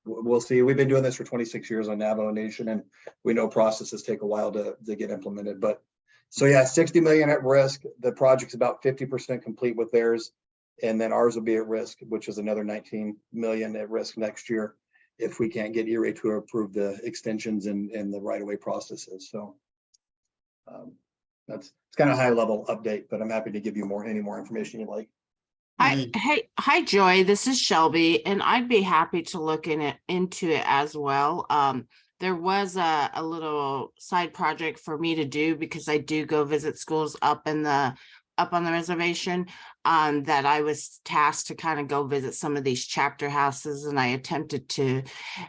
We'll see. We've been doing this for 26 years on Navajo Nation, and we know processes take a while to get implemented. But so yeah, 60 million at risk. The project's about 50% complete with theirs, and then ours will be at risk, which is another 19 million at risk next year if we can't get E-rate to approve the extensions and the right-of-way processes. So it's kind of high level update, but I'm happy to give you any more information you'd like. Hi, Joy. This is Shelby, and I'd be happy to look into it as well. There was a little side project for me to do because I do go visit schools up on the reservation. That I was tasked to kind of go visit some of these chapter houses, and I attempted to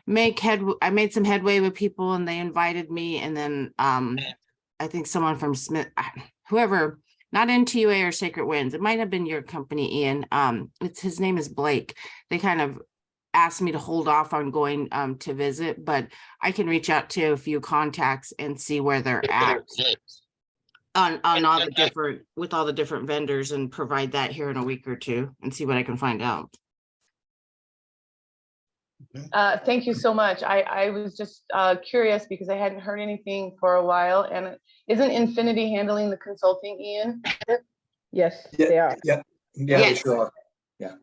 I made some headway with people, and they invited me, and then I think someone from Smith, whoever. Not NTUA or Sacred Winds. It might have been your company, Ian. His name is Blake. They kind of asked me to hold off on going to visit, but I can reach out to a few contacts and see where they're at on all the different vendors and provide that here in a week or two and see what I can find out. Thank you so much. I was just curious because I hadn't heard anything for a while. And isn't Infinity handling the consulting, Ian? Yes, yeah, they are. Yeah, Yes. They sure are. Yeah.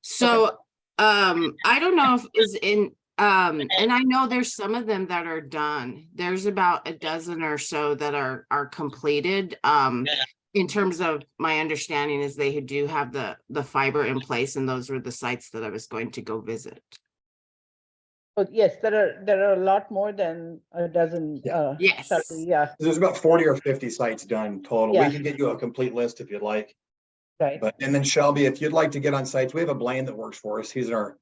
So I don't know if is in and I know there's some of them that are done. There's about a dozen or so that are completed. In terms of my understanding is they do have the fiber in place, and those were the sites that I was going to go visit. But yes, there are a lot more than a dozen. Yes. Yeah. There's about 40 or 50 sites done total. Yeah. We can get you a complete list if you'd like. Right. And then Shelby, if you'd like to get on sites, we have a Blaine that works for us. He's in our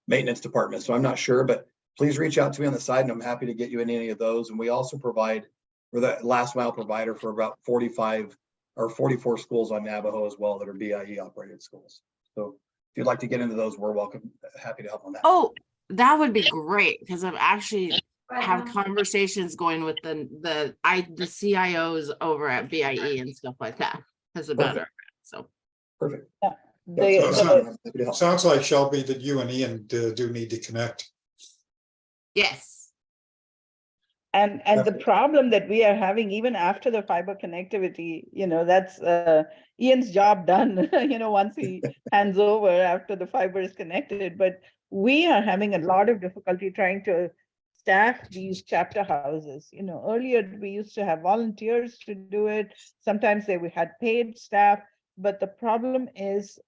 maintenance department, so I'm not sure, but please reach out to me on the side, and I'm happy to get you in any of those. And we also provide, we're the last mile provider for about 45 or 44 schools on Navajo as well that are BIE operated schools. So if you'd like to get into those, we're happy to help on that. Oh, that would be great, because I've actually have conversations going with the CIOs over at BIE and stuff like that as a better. So perfect. Yeah. Sounds like, Shelby, that you and Ian do need to connect. Yes. And the problem that we are having even after the fiber connectivity, that's Ian's job done, once he hands over after the fiber is connected. But we are having a lot of difficulty trying to staff these chapter houses. Earlier we used to have volunteers to do it. Sometimes we had paid staff, but the problem is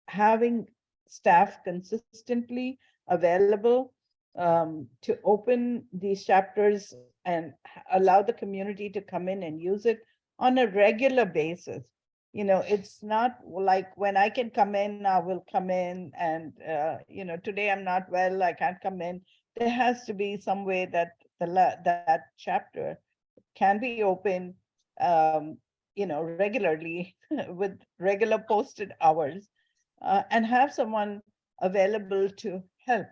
having staff consistently available to open these chapters and allow the community to come in and use it on a regular basis. It's not like when I can come in, I will come in, and today I'm not well, I can't come in. There has to be some way that that chapter can be open regularly with regular posted hours, and have someone available to help.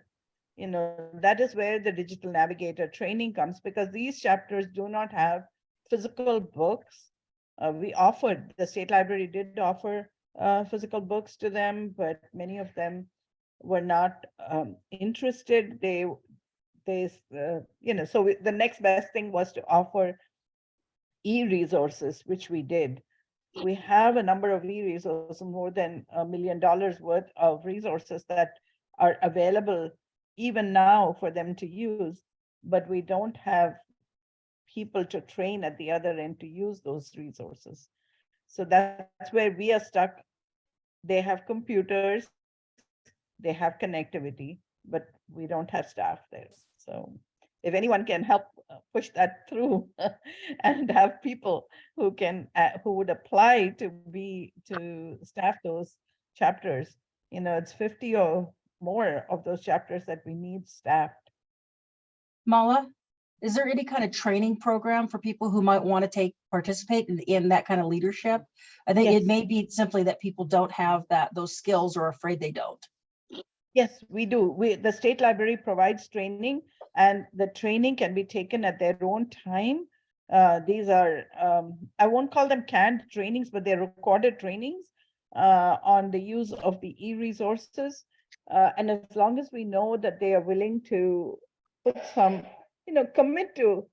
That is where the digital navigator training comes, because these chapters do not have physical books. The state library did offer physical books to them, but many of them were not interested. So the next best thing was to offer e-resources, which we did. We have a number of e-resources, more than $1 million worth of resources that are available even now for them to use, but we don't have people to train at the other end to use those resources. So that's where we are stuck. They have computers, they have connectivity, but we don't have staff there. So if anyone can help push that through and have people who can, who would apply to staff those chapters, it's 50 or more of those chapters that we need staffed. Mala, is there any kind of training program for people who might want to participate in that kind of leadership? I think Yes. it may be simply that people don't have those skills or afraid they don't. Yes, we do. The state library provides training, and the training can be taken at their own time. These are, I won't call them canned trainings, but they're recorded trainings on the use of the e-resources. And as long as we know that they are willing to put some, commit to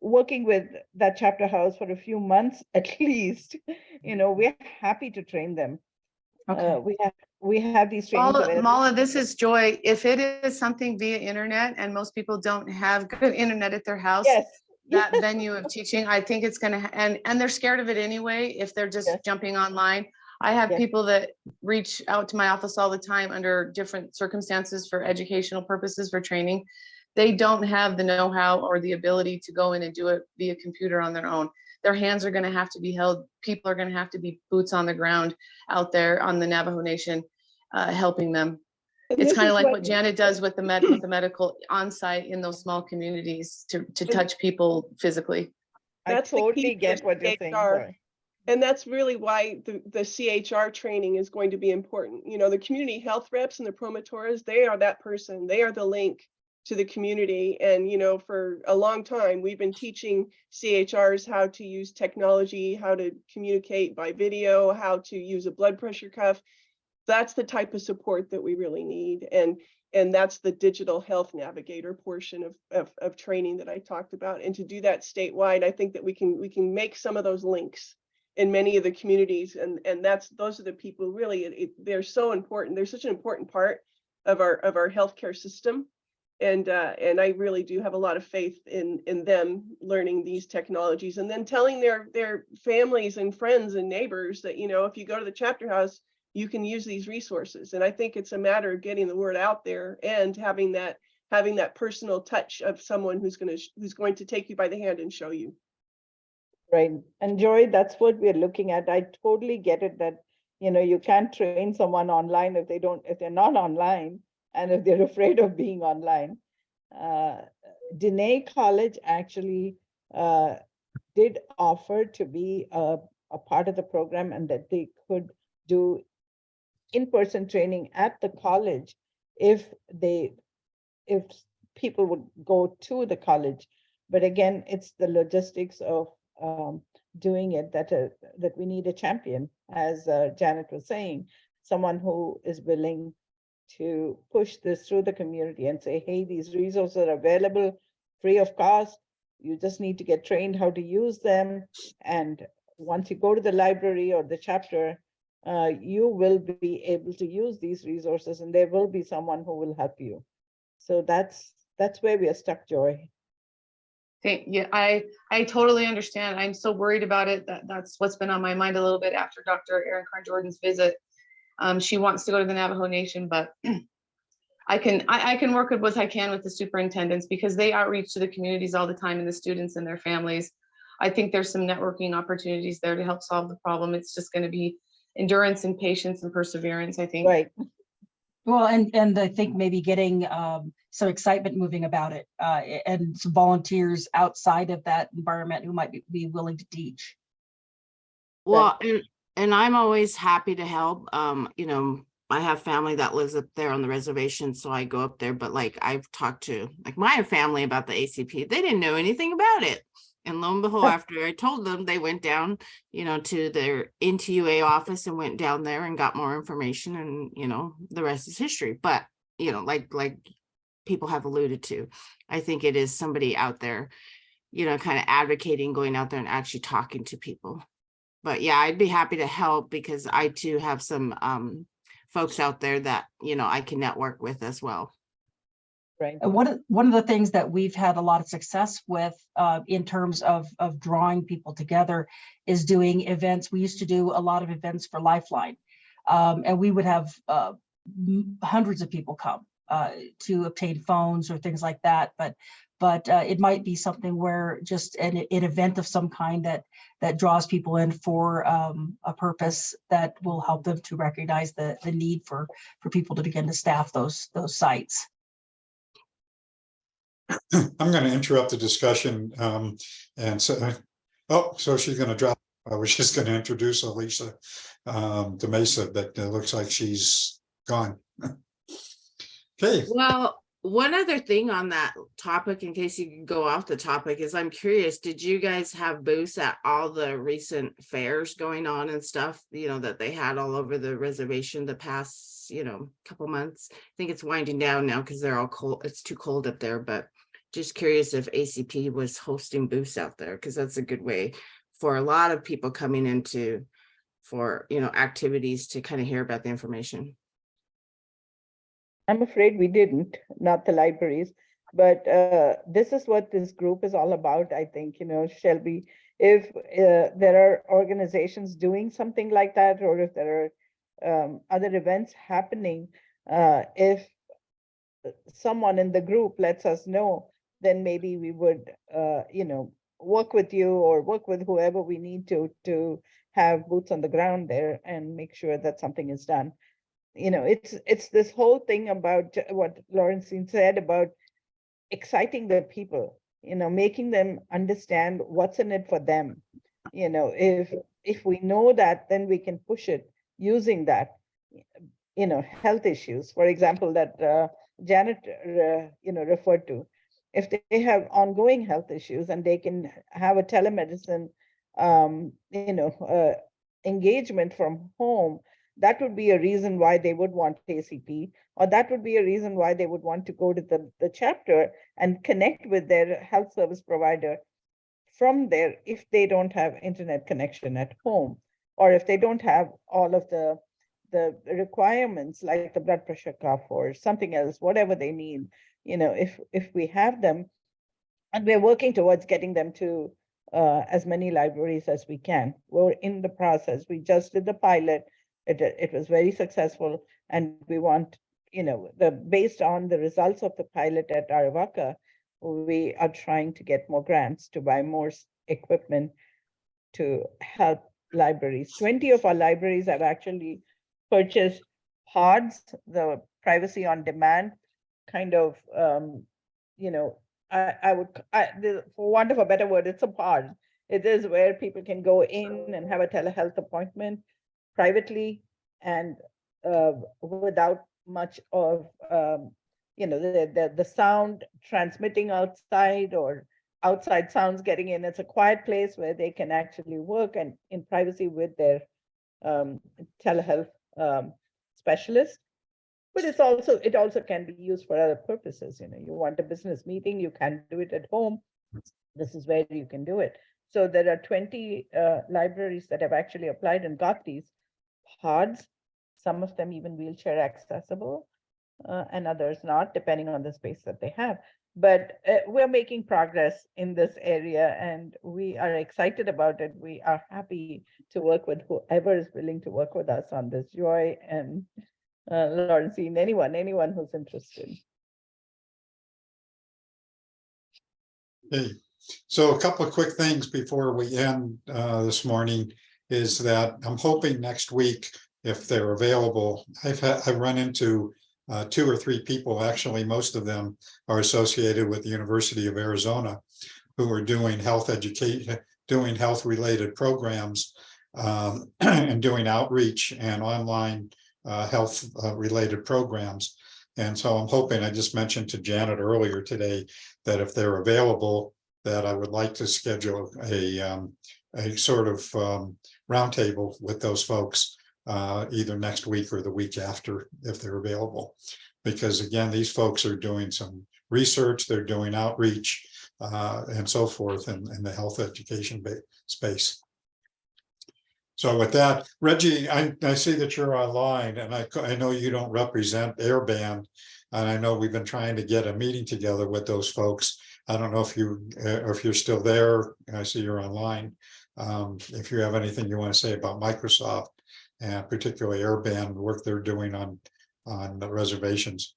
working with that chapter house for a few months at least, we're happy to train them. Okay. We have these trainings available. Mala, this is Joy. If it is something via internet and most people don't have good internet at their house, Yes. that venue of teaching, I think it's gonna, and they're scared of it anyway, if they're just Yes. jumping online. I have Yes. people that reach out to my office all the time under different circumstances for educational purposes, for training. They don't have the know-how or the ability to go in and do it via computer on their own. Their hands are gonna have to be held. People are gonna have to be boots on the ground out there on the Navajo Nation, helping them. And It's this kind of is like what Janet does with the medical on-site in those small communities to touch people physically. That's I the totally key get for what you're saying. CHR. Joy. And that's really why the CHR training is going to be important. The community health reps and the promotores, they are that person. They are the link to the community. And, for a long time, we've been teaching CHRs how to use technology, how to communicate by video, how to use a blood pressure cuff. That's the type of support that we really need. And that's the digital health navigator portion of training that I talked about. And to do that statewide, I think that we can make some of those links in many of the communities. And those are the people really, they're so important. They're such an important part of our healthcare system. And I really do have a lot of faith in them learning these technologies and then telling their families and friends and neighbors that, if you go to the chapter house, you can use these resources. And I think it's a matter of getting the word out there and having that personal touch of someone who's going to take you by the hand and show you. Right. And Joy, that's what we're looking at. I totally get it that, you can't train someone online if they're not online and if they're afraid of being online. Dene College actually did offer to be a part of the program and that they could do in-person training at the college if people would go to the college. But again, it's the logistics of doing it that we need a champion, as Janet was saying, someone who is willing to push this through the community and say, hey, these resources are available free of cost. You just need to get trained how to use them. And once you go to the library or the chapter, you will be able to use these resources and there will be someone who will help you. So that's where we are stuck, Joy. Yeah, I totally understand. I'm so worried about it. That's what's been on my mind a little bit after Dr. Erin Carr-Jordan's visit. She wants to go to the Navajo Nation, but I can work with what I can with the superintendents because they outreach to the communities all the time and the students and their families. I think there's some networking opportunities there to help solve the problem. It's just going to be endurance and patience and perseverance, I think. Right. Well, and I think maybe getting some excitement moving about it and some volunteers outside of that environment who might be willing to teach. Well, and I'm always happy to help. I have family that lives up there on the reservation, so I go up there. But like I've talked to my family about the ACP, they didn't know anything about it. And lo and behold, after I told them, they went down, to their NTUA office and went down there and got more information, and the rest is history. But like people have alluded to, I think it is somebody out there, kind of advocating, going out there and actually talking to people. But yeah, I'd be happy to help because I too have some folks out there that I can network with as well. Right. One of the things that we've had a lot of success with in terms of drawing people together is doing events. We used to do a lot of events for Lifeline, and we would have hundreds of people come to obtain phones or things like that. But it might be something where just an event of some kind that draws people in for a purpose that will help them to recognize the need for people to begin to staff those sites. I'm going to interrupt the discussion. And so, so she's going to drop. I was just going to introduce Alicia de Mesa, but it looks like she's gone. Okay. Well, one other thing on that topic, in case you can go off the topic, is I'm curious, did you guys have booths at all the recent fairs going on and stuff, that they had all over the reservation the past, couple months? I think it's winding down now because they're all cold. It's too cold up there, but just curious if ACP was hosting booths out there, because that's a good way for a lot of people coming into for, activities to kind of hear about the information. I'm afraid we didn't, not the libraries, but this is what this group is all about. I think, Shelby, if there are organizations doing something like that, or if there are other events happening, if someone in the group lets us know, then maybe we would, work with you or work with whoever we need to have boots on the ground there and make sure that something is done. It's this whole thing about what Laurentine said about exciting the people, making them understand what's in it for them. If we know that, then we can push it using that, health issues, for example, that Janet, referred to. If they have ongoing health issues and they can have a telemedicine, engagement from home, that would be a reason why they would want ACP, or that would be a reason why they would want to go to the chapter and connect with their health service provider from there if they don't have internet connection at home, or if they don't have all of the requirements like the blood pressure cuff or something else, whatever they need, if we have them, and we're working towards getting them to as many libraries as we can. We're in the process. We just did the pilot. It was very successful, and we want, based on the results of the pilot at Arivaca, we are trying to get more grants to buy more equipment to help libraries. 20 of our libraries have actually purchased pods, the privacy on demand kind of, for want of a better word, it's a pod. It is where people can go in and have a telehealth appointment privately and without much of the sound transmitting outside or outside sounds getting in. It's a quiet place where they can actually work and in privacy with their telehealth specialist. But it also can be used for other purposes. You want a business meeting, you can't do it at home. This is where you can do it. So there are 20 libraries that have actually applied and got these pods, some of them even wheelchair accessible, and others not, depending on the space that they have. But we're making progress in this area, and we are excited about it. We are happy to work with whoever is willing to work with us on this. Joy and Laurentine, anyone who's interested. Okay, so a couple of quick things before we end this morning is that I'm hoping next week, if they're available, I've run into 2 or 3 people, actually, most of them are associated with the University of Arizona, who are doing health education, doing health related programs, and doing outreach and online health related programs. And so I'm hoping, I just mentioned to Janet earlier today that if they're available, that I would like to schedule a sort of roundtable with those folks either next week or the week after, if they're available. Because again, these folks are doing some research, they're doing outreach and so forth in the health education space. So with that, Reggie, I see that you're online, and I know you don't represent Airband. And I know we've been trying to get a meeting together with those folks. I don't know if you're still there. I see you're online. If you have anything you want to say about Microsoft and particularly Airband work they're doing on the reservations.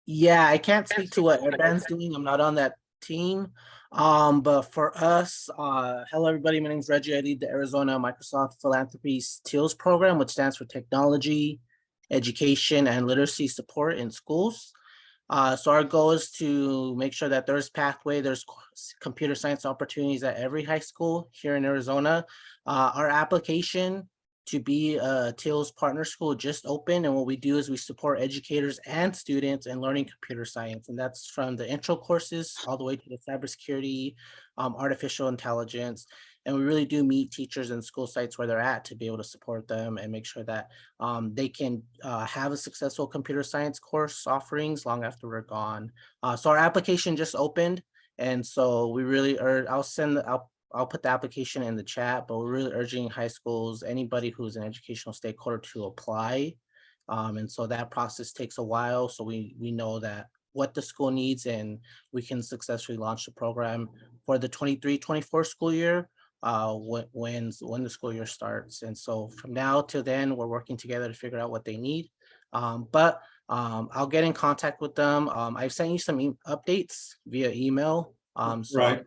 Yeah, I can't speak to what Airband's doing. I'm not on that team. But for us, hello everybody. My name is Reggie. I lead the Arizona Microsoft Philanthropy's TEALS program, which stands for Technology, Education, and Literacy Support in Schools. So our goal is to make sure that there's computer science opportunities at every high school here in Arizona. Our application to be a TEALS partner school just opened, and what we do is we support educators and students in learning computer science, and that's from the intro courses all the way to the cybersecurity, artificial intelligence, and we really do meet teachers and school sites where they're at to be able to support them and make sure that they can have a successful computer science course offerings long after we're gone. So our application just opened, and so we really are. I'll put the application in the chat, but we're really urging high schools, anybody who's an educational stakeholder, to apply. And so that process takes a while. So we know that what the school needs, and we can successfully launch the program for the 23-24 school year when the school year starts. And so from now till then, we're working together to figure out what they need. But I'll get in contact with them. I've sent you some updates via email. So right.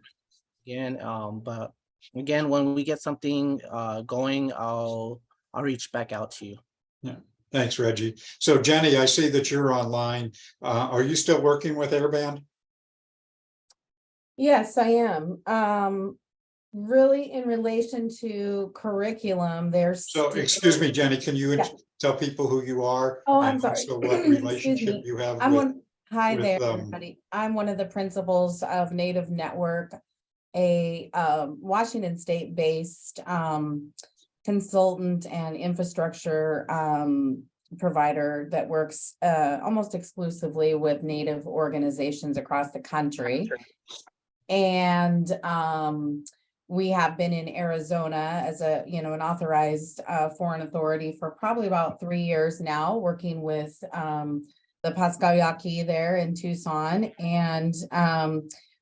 But again, when we get something going, I'll reach back out to you. Yeah, thanks, Reggie. So Jenny, I see that you're online. Are you still working with Airband? Yes, I am. Really in relation to curriculum, there's. So excuse me, Jenny, can you tell people who you are? Oh, I'm sorry. So what relationship you have Hi with, there, everybody. I'm one of the principals of Native Network, a Washington State-based consultant and infrastructure provider that works almost exclusively with Native organizations across the country. And we have been in Arizona as an authorized foreign authority for probably about 3 years now, working with the Pascua Yaqui there in Tucson. And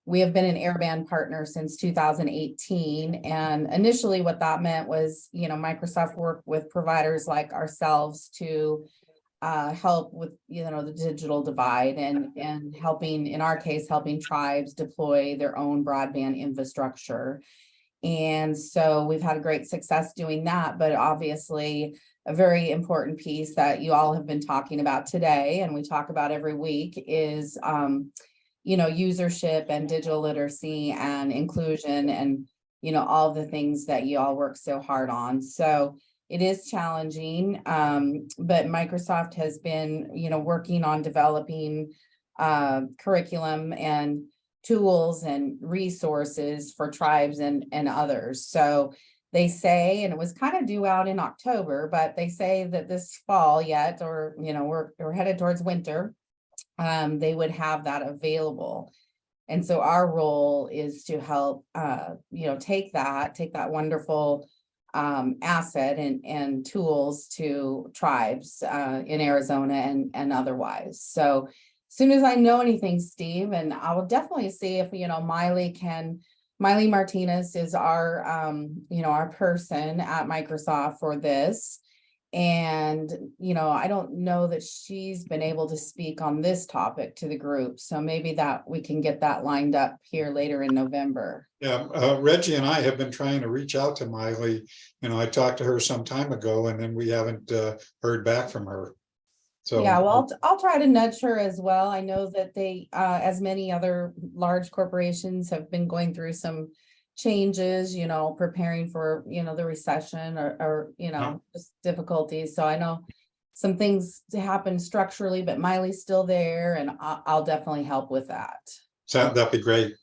we have been an Airband partner since 2018. And initially what that meant was, Microsoft worked with providers like ourselves to help with, the digital divide and helping, in our case, helping tribes deploy their own broadband infrastructure. And so we've had great success doing that, but obviously a very important piece that you all have been talking about today, and we talk about every week, is usership and digital literacy and inclusion and, all the things that you all work so hard on. So it is challenging, but Microsoft has been, working on developing curriculum and tools and resources for tribes and others. So they say, and it was kind of due out in October, but they say that this fall yet, or, we're headed towards winter, they would have that available. And so our role is to help, take that wonderful asset and tools to tribes in Arizona and otherwise. So as soon as I know anything, Steve, and I will definitely see if, Miley Martinez is our, our person at Microsoft for this. And, I don't know that she's been able to speak on this topic to the group. So maybe that we can get that lined up here later in November. Yeah, Reggie and I have been trying to reach out to Miley. I talked to her some time ago, and then we haven't heard back from her. So yeah, well, I'll try to nudge her as well. I know that they, as many other large corporations, have been going through some changes, preparing for, the recession or just difficulties. So I know some things to happen structurally, but Miley's still there, and I'll definitely help with that. So that'd be great.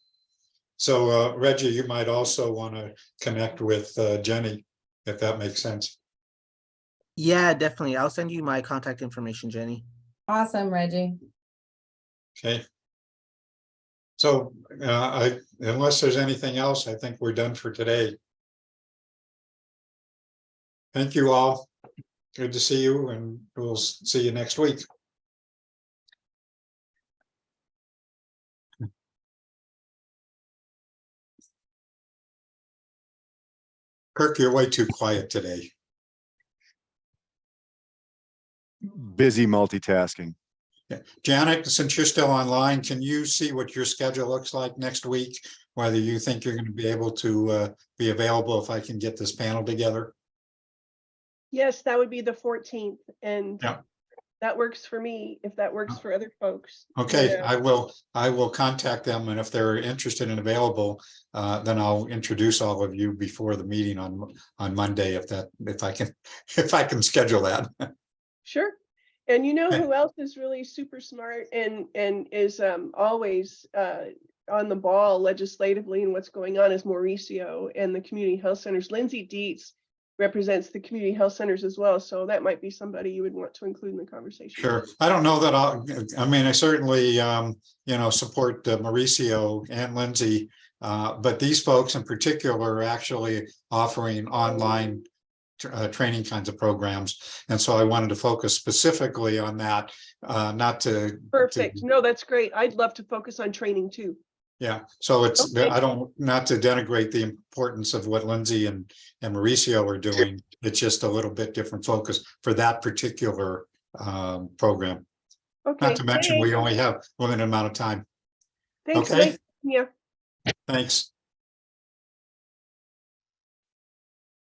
So Reggie, you might also want to connect with Jenny, if that makes sense. Yeah, definitely. I'll send you my contact information, Jenny. Awesome, Reggie. Okay. So unless there's anything else, I think we're done for today. Thank you all. Good to see you, and we'll see you next week. Kirk, you're way too quiet today. Busy multitasking. Yeah. Janet, since you're still online, can you see what your schedule looks like next week? Whether you think you're going to be able to be available if I can get this panel together? Yes, that would be the 14th, and Yeah. that works for me, if that works for other folks. Okay, Yeah. I will contact them, and if they're interested and available, then I'll introduce all of you before the meeting on Monday, if I can schedule that. Sure. And you know Okay. who else is really super smart and is always on the ball legislatively and what's going on is Mauricio and the community health centers. Lindsay Dietz represents the community health centers as well. So that might be somebody you would want to include in the conversation. Sure. I don't know that I certainly, support Mauricio and Lindsay, but these folks in particular are actually offering online training kinds of programs. And so I wanted to focus specifically on that, not to. Perfect. No, that's great. I'd love to focus on training too. Yeah, so it's, Okay. not to denigrate the importance of what Lindsay and Mauricio are doing. It's just a little bit different focus for that particular program. Okay. Not to mention, we only have a limited amount of time. Thanks, Okay. Mike. Yeah. Thanks.